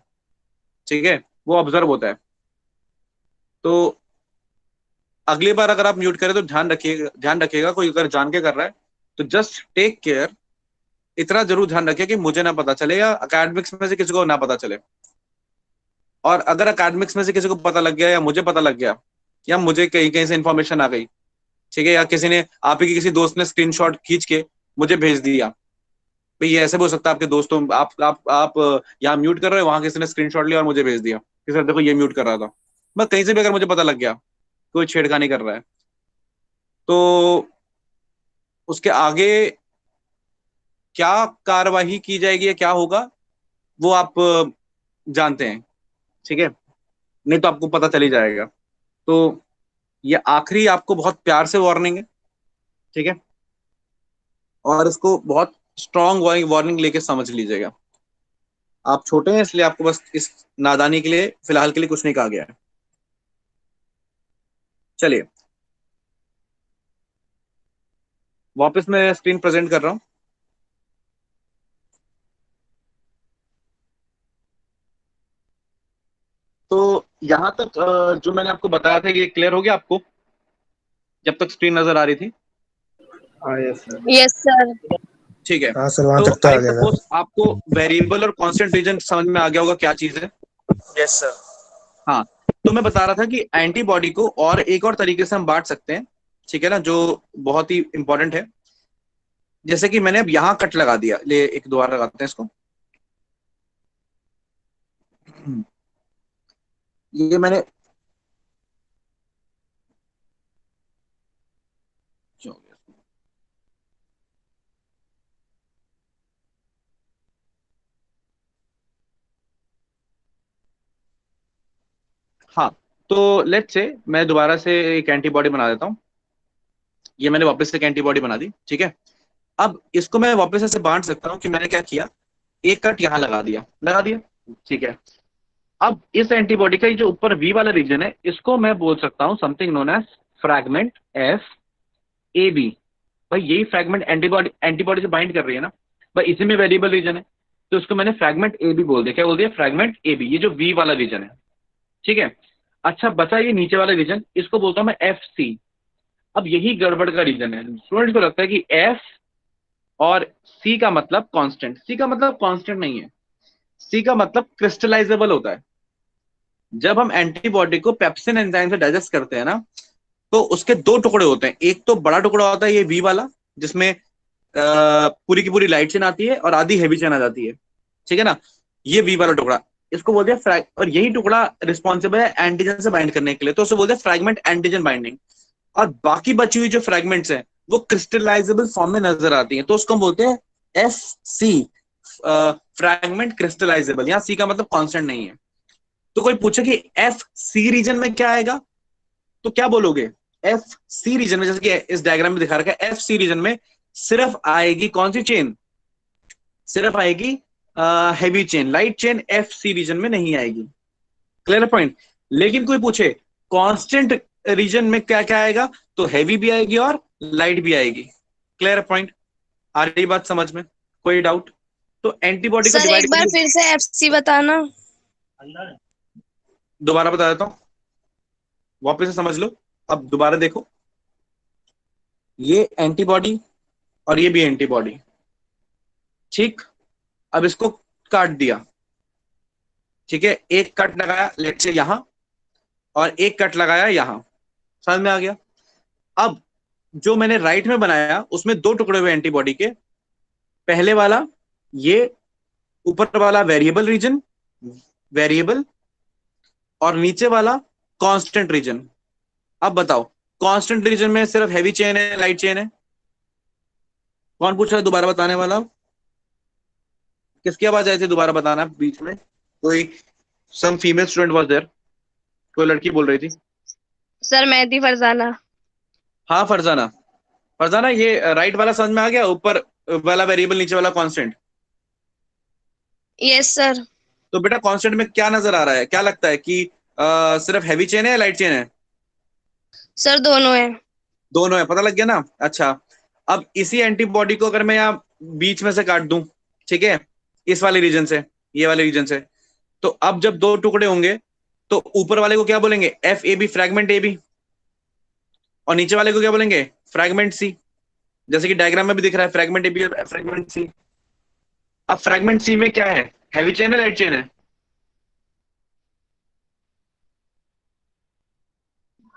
ठीक है, वो ऑब्जर्व होता है। तो अगली बार अगर आप म्यूट करें तो ध्यान रखिएगा कोई अगर जान के कर रहा है तो जस्ट टेक केयर, इतना जरूर ध्यान रखिए कि मुझे ना पता चले या अकेडमिक्स में से किसी को ना पता चले। और अगर अकेडमिक्स में से किसी को पता लग गया या मुझे पता लग गया या मुझे कहीं कहीं से इंफॉर्मेशन आ गई, ठीक है, या किसी ने आप ही के किसी दोस्त ने स्क्रीनशॉट खींच के मुझे भेज दिया, भाई ये ऐसे भी हो सकता है आपके दोस्तों, आप यहाँ म्यूट कर रहे हो, वहां किसी ने स्क्रीनशॉट लिया और मुझे भेज दिया कि सर देखो ये म्यूट कर रहा था, बस कहीं से भी अगर मुझे पता लग गया कोई छेड़खानी कर रहा है, तो उसके आगे क्या कार्यवाही की जाएगी या क्या होगा वो आप जानते हैं, ठीक है, नहीं तो आपको पता चल ही जाएगा। तो ये आखिरी आपको बहुत प्यार से वार्निंग है, ठीक है, और इसको बहुत स्ट्रॉन्ग वार्निंग लेके समझ लीजिएगा। आप छोटे हैं इसलिए आपको बस इस नादानी के लिए फिलहाल के लिए कुछ नहीं कहा गया है। चलिए वापस मैं स्क्रीन प्रेजेंट कर रहा हूं। तो यहां तक जो मैंने आपको बताया था ये क्लियर हो गया आपको, जब तक स्क्रीन नजर आ रही थी? हाँ यस सर। Yes sir. ठीक है, हाँ सर, वहां तो तक तो आ आई गया सपोज था। आपको वेरिएबल और कांस्टेंट रीजन समझ में आ गया होगा क्या चीज है। Yes sir. हाँ, तो मैं बता रहा था कि एंटीबॉडी को और एक और तरीके से हम बांट सकते हैं, ठीक है ना, जो बहुत ही इंपॉर्टेंट है। जैसे कि मैंने अब यहाँ कट लगा दिया, ले एक दोबारा लगाते हैं इसको। ये मैंने हाँ, तो लेट्स से मैं दोबारा से एक एंटीबॉडी बना देता हूँ। ये मैंने वापस से एक एंटीबॉडी बना दी, ठीक है। अब इसको मैं वापस ऐसे बांट सकता हूँ कि मैंने क्या किया, एक कट यहाँ लगा दिया, ठीक है। अब इस एंटीबॉडी का ये जो ऊपर वी वाला रीजन है, इसको मैं बोल सकता हूँ something known as fragment F A B. भाई यही फ्रैगमेंट एंटीबॉडी से बाइंड कर रही है ना भाई, इसी में वेरिएबल रीजन है, तो इसको मैंने फ्रैगमेंट ए बी बोल दिया। क्या बोल दिया? फ्रैगमेंट ए बी, ये जो वी वाला रीजन है, ठीक है। अच्छा बचा ये नीचे वाला रीजन, इसको बोलता हूं मैं एफ सी। अब यही गड़बड़ का रीजन है, स्टूडेंट को लगता है कि एफ और सी का मतलब कांस्टेंट, सी का मतलब कांस्टेंट नहीं है, सी का मतलब क्रिस्टलाइजेबल होता है। जब हम एंटीबॉडी को पेप्सिन एंजाइम से डाइजेस्ट करते हैं ना, तो उसके दो टुकड़े होते हैं, एक तो बड़ा टुकड़ा होता है ये बी वाला, जिसमें पूरी की पूरी लाइट चेन आती है और आधी हैवी चेन आ जाती है, ठीक है ना, ये बी वाला टुकड़ा, इसको बोलते हैं और यही टुकड़ा रिस्पॉन्सिबल है एंटीजन से बाइंड करने के लिए, तो उसे बोलते हैं फ्रैगमेंट एंटीजन बाइंडिंग। और बाकी बची हुई जो फ्रैगमेंट्स हैं वो क्रिस्टलाइजेबल फॉर्म में नजर आती हैं, तो उसको हम बोलते हैं एफ सी, फ्रैगमेंट क्रिस्टलाइजेबल। यहाँ सी का मतलब कांस्टेंट नहीं है। तो कोई पूछे कि एफ सी रीजन में क्या आएगा, तो क्या बोलोगे? एफ सी रीजन में, जैसे कि इस डायग्राम में दिखा रखा है, एफ सी रीजन में सिर्फ आएगी कौन सी चेन? सिर्फ आएगी heavy chain, light chain F C region में नहीं आएगी। Clear point. लेकिन कोई पूछे कांस्टेंट रीजन में क्या क्या आएगा, तो हैवी भी आएगी और लाइट भी आएगी। Clear point. आ रही बात समझ में? कोई डाउट? तो एंटीबॉडी को सर डिवाइड एक बार करने, फिर से एफसी बताना। दोबारा बता देता हूं, वापस से समझ लो। अब दोबारा देखो, ये एंटीबॉडी और ये भी एंटीबॉडी, ठीक। अब इसको काट दिया, ठीक है, एक कट लगाया लेट से यहां और एक कट लगाया यहां, समझ में आ गया। अब जो मैंने राइट में बनाया उसमें दो टुकड़े हुए एंटीबॉडी के, पहले वाला ये ऊपर वाला वेरिएबल रीजन, वेरिएबल, और नीचे वाला कांस्टेंट रीजन। अब बताओ कांस्टेंट रीजन में सिर्फ हैवी चेन है, लाइट चेन है? कौन पूछ रहा है दोबारा बताने वाला? किसकी आवाज आई थी दोबारा बताना बीच में? कोई some female student was there, कोई लड़की बोल रही थी। सर मेहदी फरजाना। हाँ फरजाना, फरजाना ये राइट वाला समझ में आ गया, ऊपर वाला वेरिएबल नीचे वाला कांस्टेंट? Yes sir. तो बेटा कांस्टेंट में क्या नजर आ रहा है, क्या लगता है कि सिर्फ हैवी चेन है या लाइट चेन है? सर दोनों है। दोनों है, पता लग गया ना। अच्छा, अब इसी एंटीबॉडी को अगर मैं यहाँ बीच में से काट दूं, ठीक है, इस वाले रीजन से, ये वाले रीजन से, तो अब जब दो टुकड़े होंगे तो ऊपर वाले को क्या बोलेंगे? F A B, fragment A B, और नीचे वाले को क्या बोलेंगे? Fragment C. जैसे कि डायग्राम में भी दिख रहा है फ्रैगमेंट ए बी और फ्रैगमेंट सी। अब फ्रैगमेंट सी में क्या है, हैवी चेन है लाइट चेन है?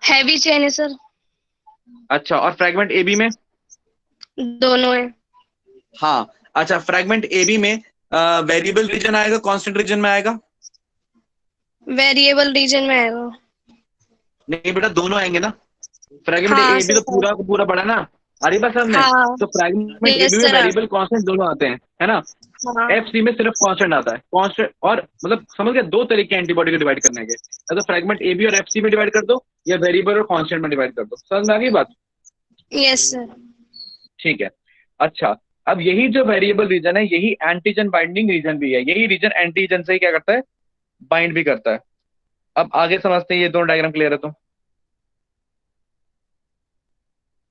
हैवी चेन है सर। अच्छा, और फ्रैगमेंट ए बी में? दोनों है। हाँ, अच्छा, फ्रैगमेंट ए बी में वेरिएबल रीजन आएगा, कांस्टेंट रीजन में आएगा? वेरिएबल रीजन में आएगा। नहीं बेटा, दोनों आएंगे ना। फ्रैगमेंट हाँ ए बी तो सर। पूरा का पूरा बड़ा ना, अरे बस हमने, हाँ। तो फ्रैगमेंट ए यस बी में सर। वेरिएबल कांस्टेंट दोनों आते हैं, है ना। हाँ। एफ सी में सिर्फ कांस्टेंट आता है, कांस्टेंट, और मतलब समझ गए, दो तरीके एंटीबॉडी को डिवाइड करने के, या तो फ्रैगमेंट ए बी और एफ सी में डिवाइड कर दो, या वेरिएबल और कांस्टेंट में डिवाइड कर दो। समझ में आ गई बात? Yes sir. ठीक है। अच्छा, अब यही जो वेरिएबल रीजन है यही एंटीजन बाइंडिंग रीजन भी है, यही रीजन एंटीजन से ही क्या करता है, बाइंड भी करता है। अब आगे समझते हैं, ये दोनों डायग्राम क्लियर है तो।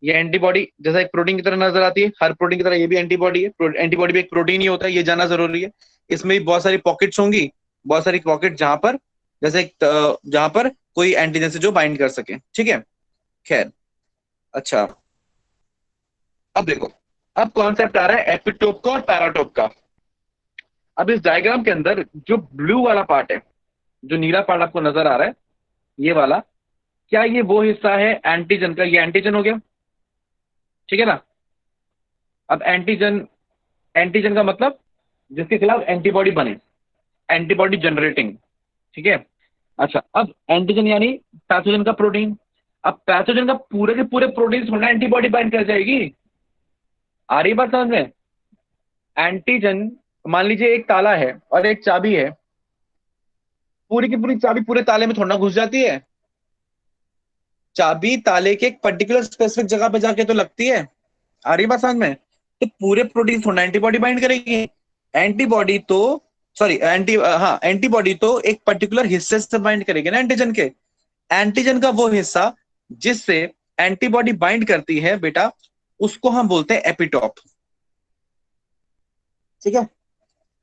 ये एंटीबॉडी जैसा एक प्रोटीन की तरह नजर आती है, हर प्रोटीन की तरह ये भी एंटीबॉडी है। एंटीबॉडी भी एक प्रोटीन ही होता है, ये जानना जरूरी है। इसमें भी बहुत सारी पॉकेट्स होंगी, बहुत सारी पॉकेट जहां पर जैसे जहां पर कोई एंटीजन से जो बाइंड कर सके, ठीक है। खैर, अच्छा, अब देखो, अब कॉन्सेप्ट आ रहा है एपिटोप का और पैराटोप का। अब इस डायग्राम के अंदर जो ब्लू वाला पार्ट है, जो नीला पार्ट आपको नजर आ रहा है, ये वाला, क्या ये वो हिस्सा है एंटीजन का? ये एंटीजन हो गया, ठीक है ना। अब एंटीजन, एंटीजन का मतलब जिसके खिलाफ एंटीबॉडी बने, एंटीबॉडी जनरेटिंग, ठीक है। अच्छा, अब एंटीजन यानी पैथोजन का प्रोटीन। अब पैथोजन का पूरे के पूरे प्रोटीन थोड़ा एंटीबॉडी बाइंड कर जाएगी, आ रही बात समझ में? एंटीजन, मान लीजिए एक ताला है और एक चाबी है, पूरी की पूरी चाबी पूरे ताले में थोड़ा घुस जाती है? चाबी ताले के एक पर्टिकुलर स्पेसिफिक जगह पे जाके तो लगती है, आ रही बात समझ में? तो पूरे प्रोटीन थोड़ा एंटीबॉडी बाइंड करेगी। एंटीबॉडी तो, सॉरी, एंटीबॉडी तो एक पर्टिकुलर हिस्से से बाइंड करेगी ना एंटीजन के। एंटीजन का वो हिस्सा जिससे एंटीबॉडी बाइंड करती है बेटा, उसको हम बोलते हैं एपिटोप, ठीक है।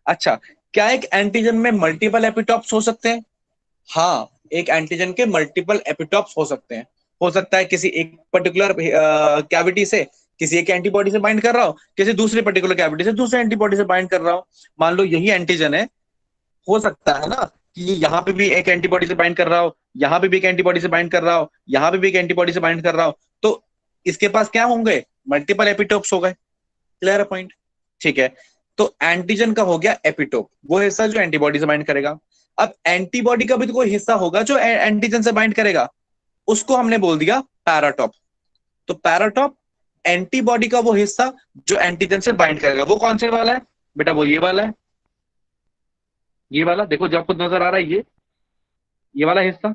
अच्छा, क्या एक एंटीजन में मल्टीपल एपिटॉप्स हो सकते हैं? हाँ, एक एंटीजन के मल्टीपल एपिटॉप्स हो सकते हैं। हो सकता है किसी एक पर्टिकुलर कैविटी से किसी एक एंटीबॉडी से बाइंड कर रहा हो, किसी दूसरी पर्टिकुलर कैविटी से दूसरे एंटीबॉडी से बाइंड कर रहा हो। मान लो यही एंटीजन है, हो सकता है ना कि यहाँ पे भी एक एंटीबॉडी से बाइंड कर रहा हो, यहाँ पे भी एक एंटीबॉडी से बाइंड कर रहा हो, यहाँ पे भी एक एंटीबॉडी से बाइंड कर रहा हो, तो इसके पास क्या होंगे? मल्टीपल एपिटोप्स हो गए। Clear point? ठीक है। तो एंटीजन का हो गया एपिटोप, वो हिस्सा जो एंटीबॉडी से बाइंड करेगा। अब एंटीबॉडी का भी तो कोई हिस्सा होगा जो एंटीजन से बाइंड करेगा, उसको हमने बोल दिया पैराटोप। तो पैराटोप एंटीबॉडी का वो हिस्सा जो एंटीजन से बाइंड करेगा, वो कौन से वाला है बेटा? वो ये वाला है, ये वाला देखो जो आपको नजर आ रहा है, ये वाला हिस्सा,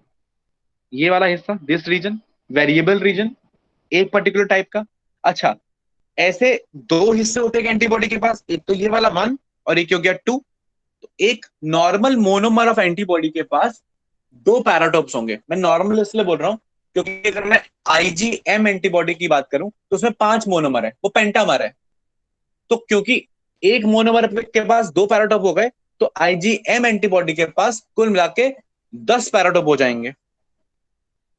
ये वाला हिस्सा, दिस रीजन, वेरिएबल रीजन, एक पर्टिकुलर टाइप का। अच्छा, ऐसे दो हिस्से होते हैं एंटीबॉडी के पास, एक तो ये वाला 1 और एक हो गया 2। तो एक नॉर्मल मोनोमर ऑफ एंटीबॉडी के पास 2 पैराटोप्स होंगे। मैं नॉर्मल इसलिए बोल रहा हूं क्योंकि अगर मैं आईजीएम एंटीबॉडी की बात करूं तो उसमें 5 मोनोमर है, वो पेंटामर है। तो क्योंकि एक मोनोमर के पास 2 पैराटोप हो गए, तो आईजीएम एंटीबॉडी के पास कुल मिला के 10 पैराटोप हो जाएंगे,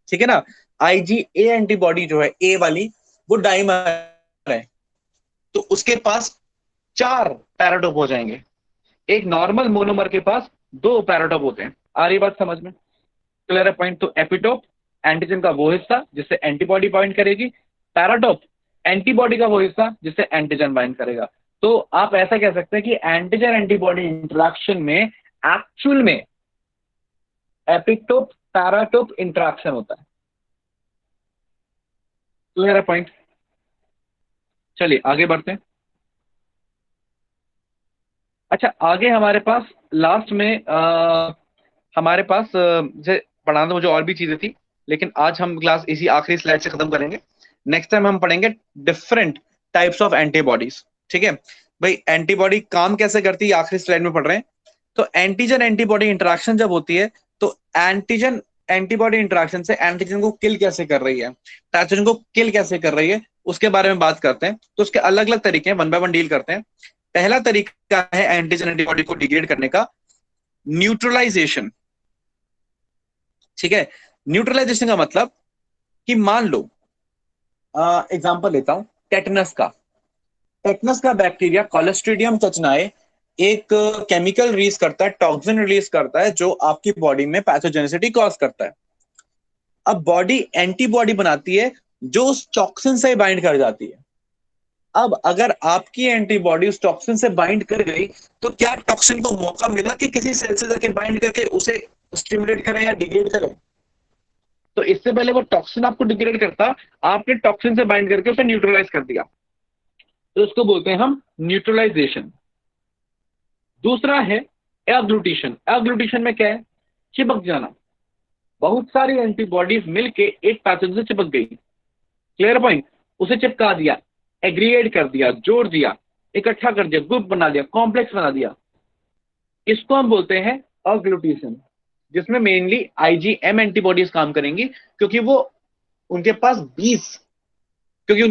ठीक है ना। IgA एंटीबॉडी जो है ए वाली वो डाइमर है, तो उसके पास 4 पैराटोप हो जाएंगे। एक नॉर्मल मोनोमर के पास 2 पैराटोप होते हैं। आ रही बात समझ में? क्लियर है पॉइंट? तो एपिटोप एंटीजन का वो हिस्सा जिससे एंटीबॉडी बाइंड करेगी, पैराटोप एंटीबॉडी का वो हिस्सा जिससे एंटीजन बाइंड करेगा। तो आप ऐसा कह सकते हैं कि एंटीजन एंटीबॉडी इंटरेक्शन में एक्चुअल में एपिटोप पैराटोप इंटरेक्शन होता है। क्लियर है पॉइंट? चलिए आगे बढ़ते हैं। अच्छा, आगे हमारे पास लास्ट में हमारे पास जैसे पढ़ाना तो मुझे और भी चीजें थी, लेकिन आज हम क्लास इसी आखिरी स्लाइड से खत्म करेंगे। नेक्स्ट टाइम हम पढ़ेंगे डिफरेंट टाइप्स ऑफ एंटीबॉडीज। ठीक है भाई, एंटीबॉडी काम कैसे करती है आखिरी स्लाइड में पढ़ रहे हैं। तो एंटीजन एंटीबॉडी इंटरेक्शन जब होती है तो एंटीजन एंटीबॉडी इंटरेक्शन से एंटीजन को किल कैसे कर रही है, पैथोजन को किल कैसे कर रही है, उसके बारे में बात करते हैं। तो उसके अलग अलग तरीके हैं, वन बाय वन डील करते हैं। पहला तरीका है एंटीजन एंटीबॉडी को डिग्रेड करने का, न्यूट्रलाइजेशन। ठीक है, न्यूट्रलाइजेशन का मतलब कि मान लो एग्जांपल लेता हूं टेटनस का। टेटनस का बैक्टीरिया कॉलोस्ट्रिडियम चचनाए एक केमिकल रिलीज करता है, टॉक्सिन रिलीज करता है जो आपकी बॉडी में पैथोजेनिसिटी कॉज करता है। अब बॉडी एंटीबॉडी बनाती है जो उस टॉक्सिन से बाइंड कर जाती है। अब अगर आपकी एंटीबॉडी उस टॉक्सिन से बाइंड कर गई तो क्या टॉक्सिन को मौका मिला कि किसी सेल से जाके बाइंड करके उसे स्टिमुलेट करें या डिग्रेड करें? तो इससे पहले वो टॉक्सिन आपको डिग्रेड करता, आपने टॉक्सिन से बाइंड करके उसे न्यूट्रलाइज कर दिया, तो उसको बोलते हैं हम न्यूट्रलाइजेशन। दूसरा है एग्लूटिशन। एग्लूटिशन में क्या है? चिपक जाना। बहुत सारी एंटीबॉडीज मिलके एक पैथोजन से चिपक गई। Clear point? उसे चिपका दिया, एग्रीगेट कर दिया, जोड़ दिया, इकट्ठा कर दिया, ग्रुप बना दिया, कॉम्प्लेक्स बना दिया। इसको हम बोलते हैं एग्लूटिशन, जिसमें मेनली IgM एंटीबॉडीज काम करेंगी क्योंकि उनके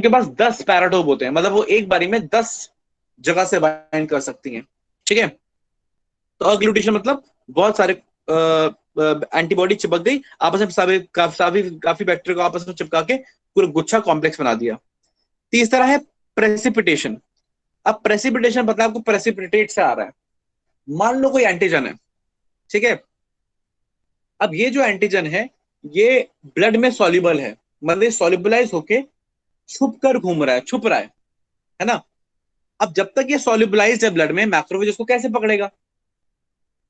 पास 10 पैराटोप होते हैं, मतलब वो एक बारी में 10 जगह से बाइंड कर सकती हैं। ठीक है, तो एग्लूटिशन मतलब बहुत सारे एंटीबॉडी चिपक गई आपस में, काफी बैक्टीरिया को आपस में चिपका के पूरा गुच्छा कॉम्प्लेक्स बना दिया। तीसरा है प्रेसिपिटेशन। अब प्रेसिपिटेशन मतलब आपको प्रेसिपिटेट से आ रहा है। मान लो कोई एंटीजन है, ठीक है, अब ये जो एंटीजन है ये ब्लड में सॉल्युबल है, मतलब सॉल्युबलाइज होके छुप कर घूम रहा है, छुप रहा है ना। अब जब तक ये सॉल्युबलाइज है ब्लड में, मैक्रोफेज उसको कैसे पकड़ेगा,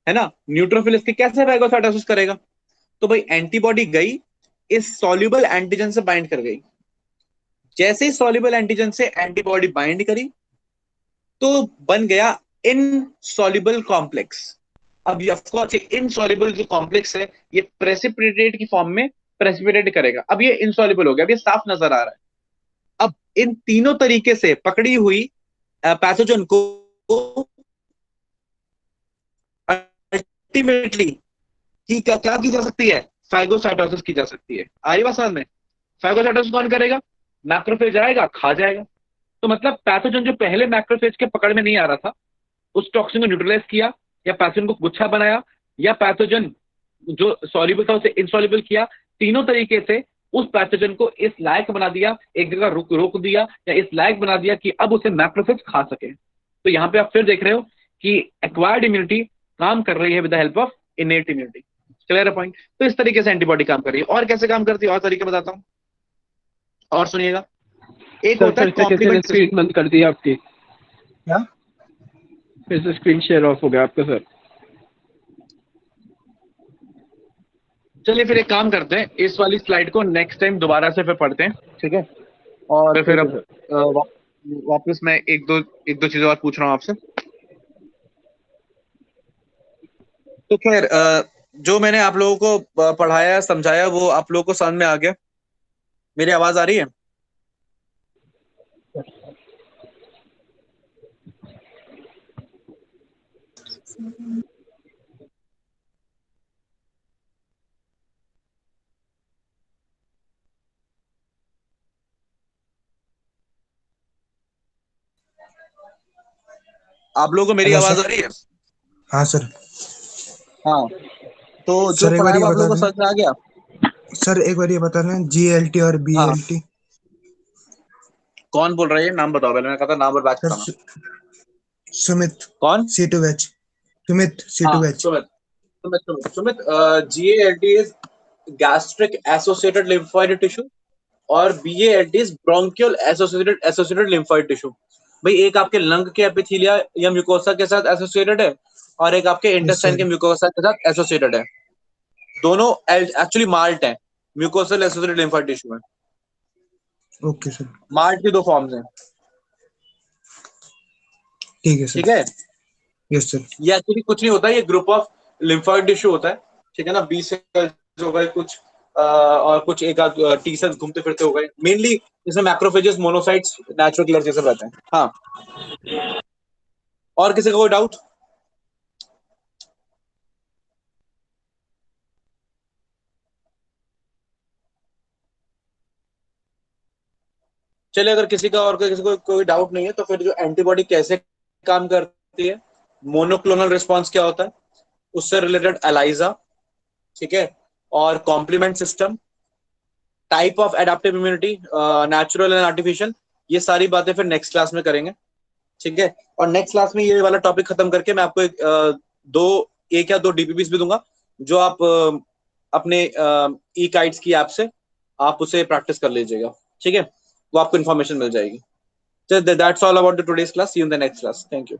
है ना। न्यूट्रोफिल इसके कैसे फैगोसाइटोसिस करेगा? तो भाई एंटीबॉडी गई, इस सॉल्युबल एंटीजन से बाइंड कर गई। जैसे ही सॉल्युबल एंटीजन से एंटीबॉडी बाइंड करी तो बन गया इनसॉल्युबल कॉम्प्लेक्स। अब ऑफ कोर्स ये इनसॉल्युबल जो कॉम्प्लेक्स है ये प्रेसिपिटेट की फॉर्म में प्रेसिपिटेट करेगा। अब ये इनसॉल्युबल हो गया, अब ये साफ नजर आ रहा है। अब इन तीनों तरीके से पकड़ी हुई पैथोजन को अल्टीमेटली क्या की जा सकती है? फैगोसाइटोसिस की जा सकती है। आई बात समझ में? फैगोसाइटोसिस कौन करेगा? मैक्रोफेज आएगा, खा जाएगा। तो मतलब पैथोजन जो पहले मैक्रोफेज के पकड़ में नहीं आ रहा था, उस टॉक्सिन को न्यूट्रलाइज किया, या पैथोजन को गुच्छा बनाया, या पैथोजन जो सॉल्युबल था उसे इनसॉल्युबल किया। तीनों तरीके से उस पैथोजन को इस लायक बना दिया, एक जगह रोक दिया, या इस लायक बना दिया कि अब उसे मैक्रोफेज खा सके। तो यहाँ पे आप फिर देख रहे हो कि एक्वायर्ड इम्यूनिटी काम कर रही है with the help of innate immunity. Clear है पॉइंट? तो इस तरीके से एंटीबॉडी काम कर रही है। और कैसे काम करती है और तरीके बताता हूँ, और सुनिएगा। एक होता है कॉम्प्लीमेंट। स्क्रीन बंद कर दी आपकी, क्या? फिर से स्क्रीन शेयर ऑफ हो गया आपका सर। चलिए फिर एक काम करते हैं, इस वाली स्लाइड को नेक्स्ट टाइम दोबारा से फिर पढ़ते हैं, ठीक है। और फिर अब वापस मैं एक दो चीजें और पूछ रहा हूँ आपसे। तो खैर जो मैंने आप लोगों को पढ़ाया समझाया वो आप लोगों को समझ में आ गया। मेरी आवाज आ रही है? आप लोगों को मेरी हेलो आवाज सर। आ रही है? हाँ सर। हाँ, तो जो सर एक पढ़ाया बार वो आप बता लोगों को दें। समझ में आ गया? सर एक बार ये बताना, GLT और हाँ, BLT। कौन बोल रहा है ये? नाम बताओ पहले, मैं कहता नाम और बात सर कराना। सुमित कौन? C2H। सुमित हाँ, C2H। Sumit, GALT is gastric associated lymphoid tissue और BALT is bronchial associated lymphoid tissue. भाई एक आपके लंग के एपिथेलिया या म्यूकोसा के साथ एसोसिएटेड है और एक आपके यस इंटेस्टाइन सर। के म्यूकोसा के साथ एसोसिएटेड है। दोनों एक्चुअली मार्ट है, म्यूकोसल एसोसिएटेड लिम्फोइड टिश्यू है। Okay sir. मार्ट की दो फॉर्म्स हैं। ठीक है ठीक सर। है, यस सर। ये एक्चुअली कुछ नहीं होता, ये ग्रुप ऑफ लिम्फोइड टिश्यू होता है। ठीक है ना, बी सेल्स हो गए कुछ, और कुछ एक आध टी सेल्स घूमते फिरते हो गए। मेनली इसमें मैक्रोफेजेस, मोनोसाइट्स, नेचुरल किलर्स ये सब रहते हैं। हाँ, और किसी का कोई डाउट? चलिए, अगर किसी का और किसी को कोई डाउट नहीं है तो फिर जो एंटीबॉडी कैसे काम करती है, मोनोक्लोनल रिस्पॉन्स क्या होता है, उससे रिलेटेड एलाइजा, ठीक है, और complement system, type of adaptive immunity, natural and artificial, ये सारी बातें फिर नेक्स्ट क्लास में करेंगे। ठीक है, और नेक्स्ट क्लास में ये वाला टॉपिक खत्म करके मैं आपको एक या दो DPPs भी दूंगा, जो आप अपने ई काइट्स की ऐप से आप उसे प्रैक्टिस कर लीजिएगा। ठीक है, वो आपको इन्फॉर्मेशन मिल जाएगी। So that's all about the today's class. See you in the next class. Thank you.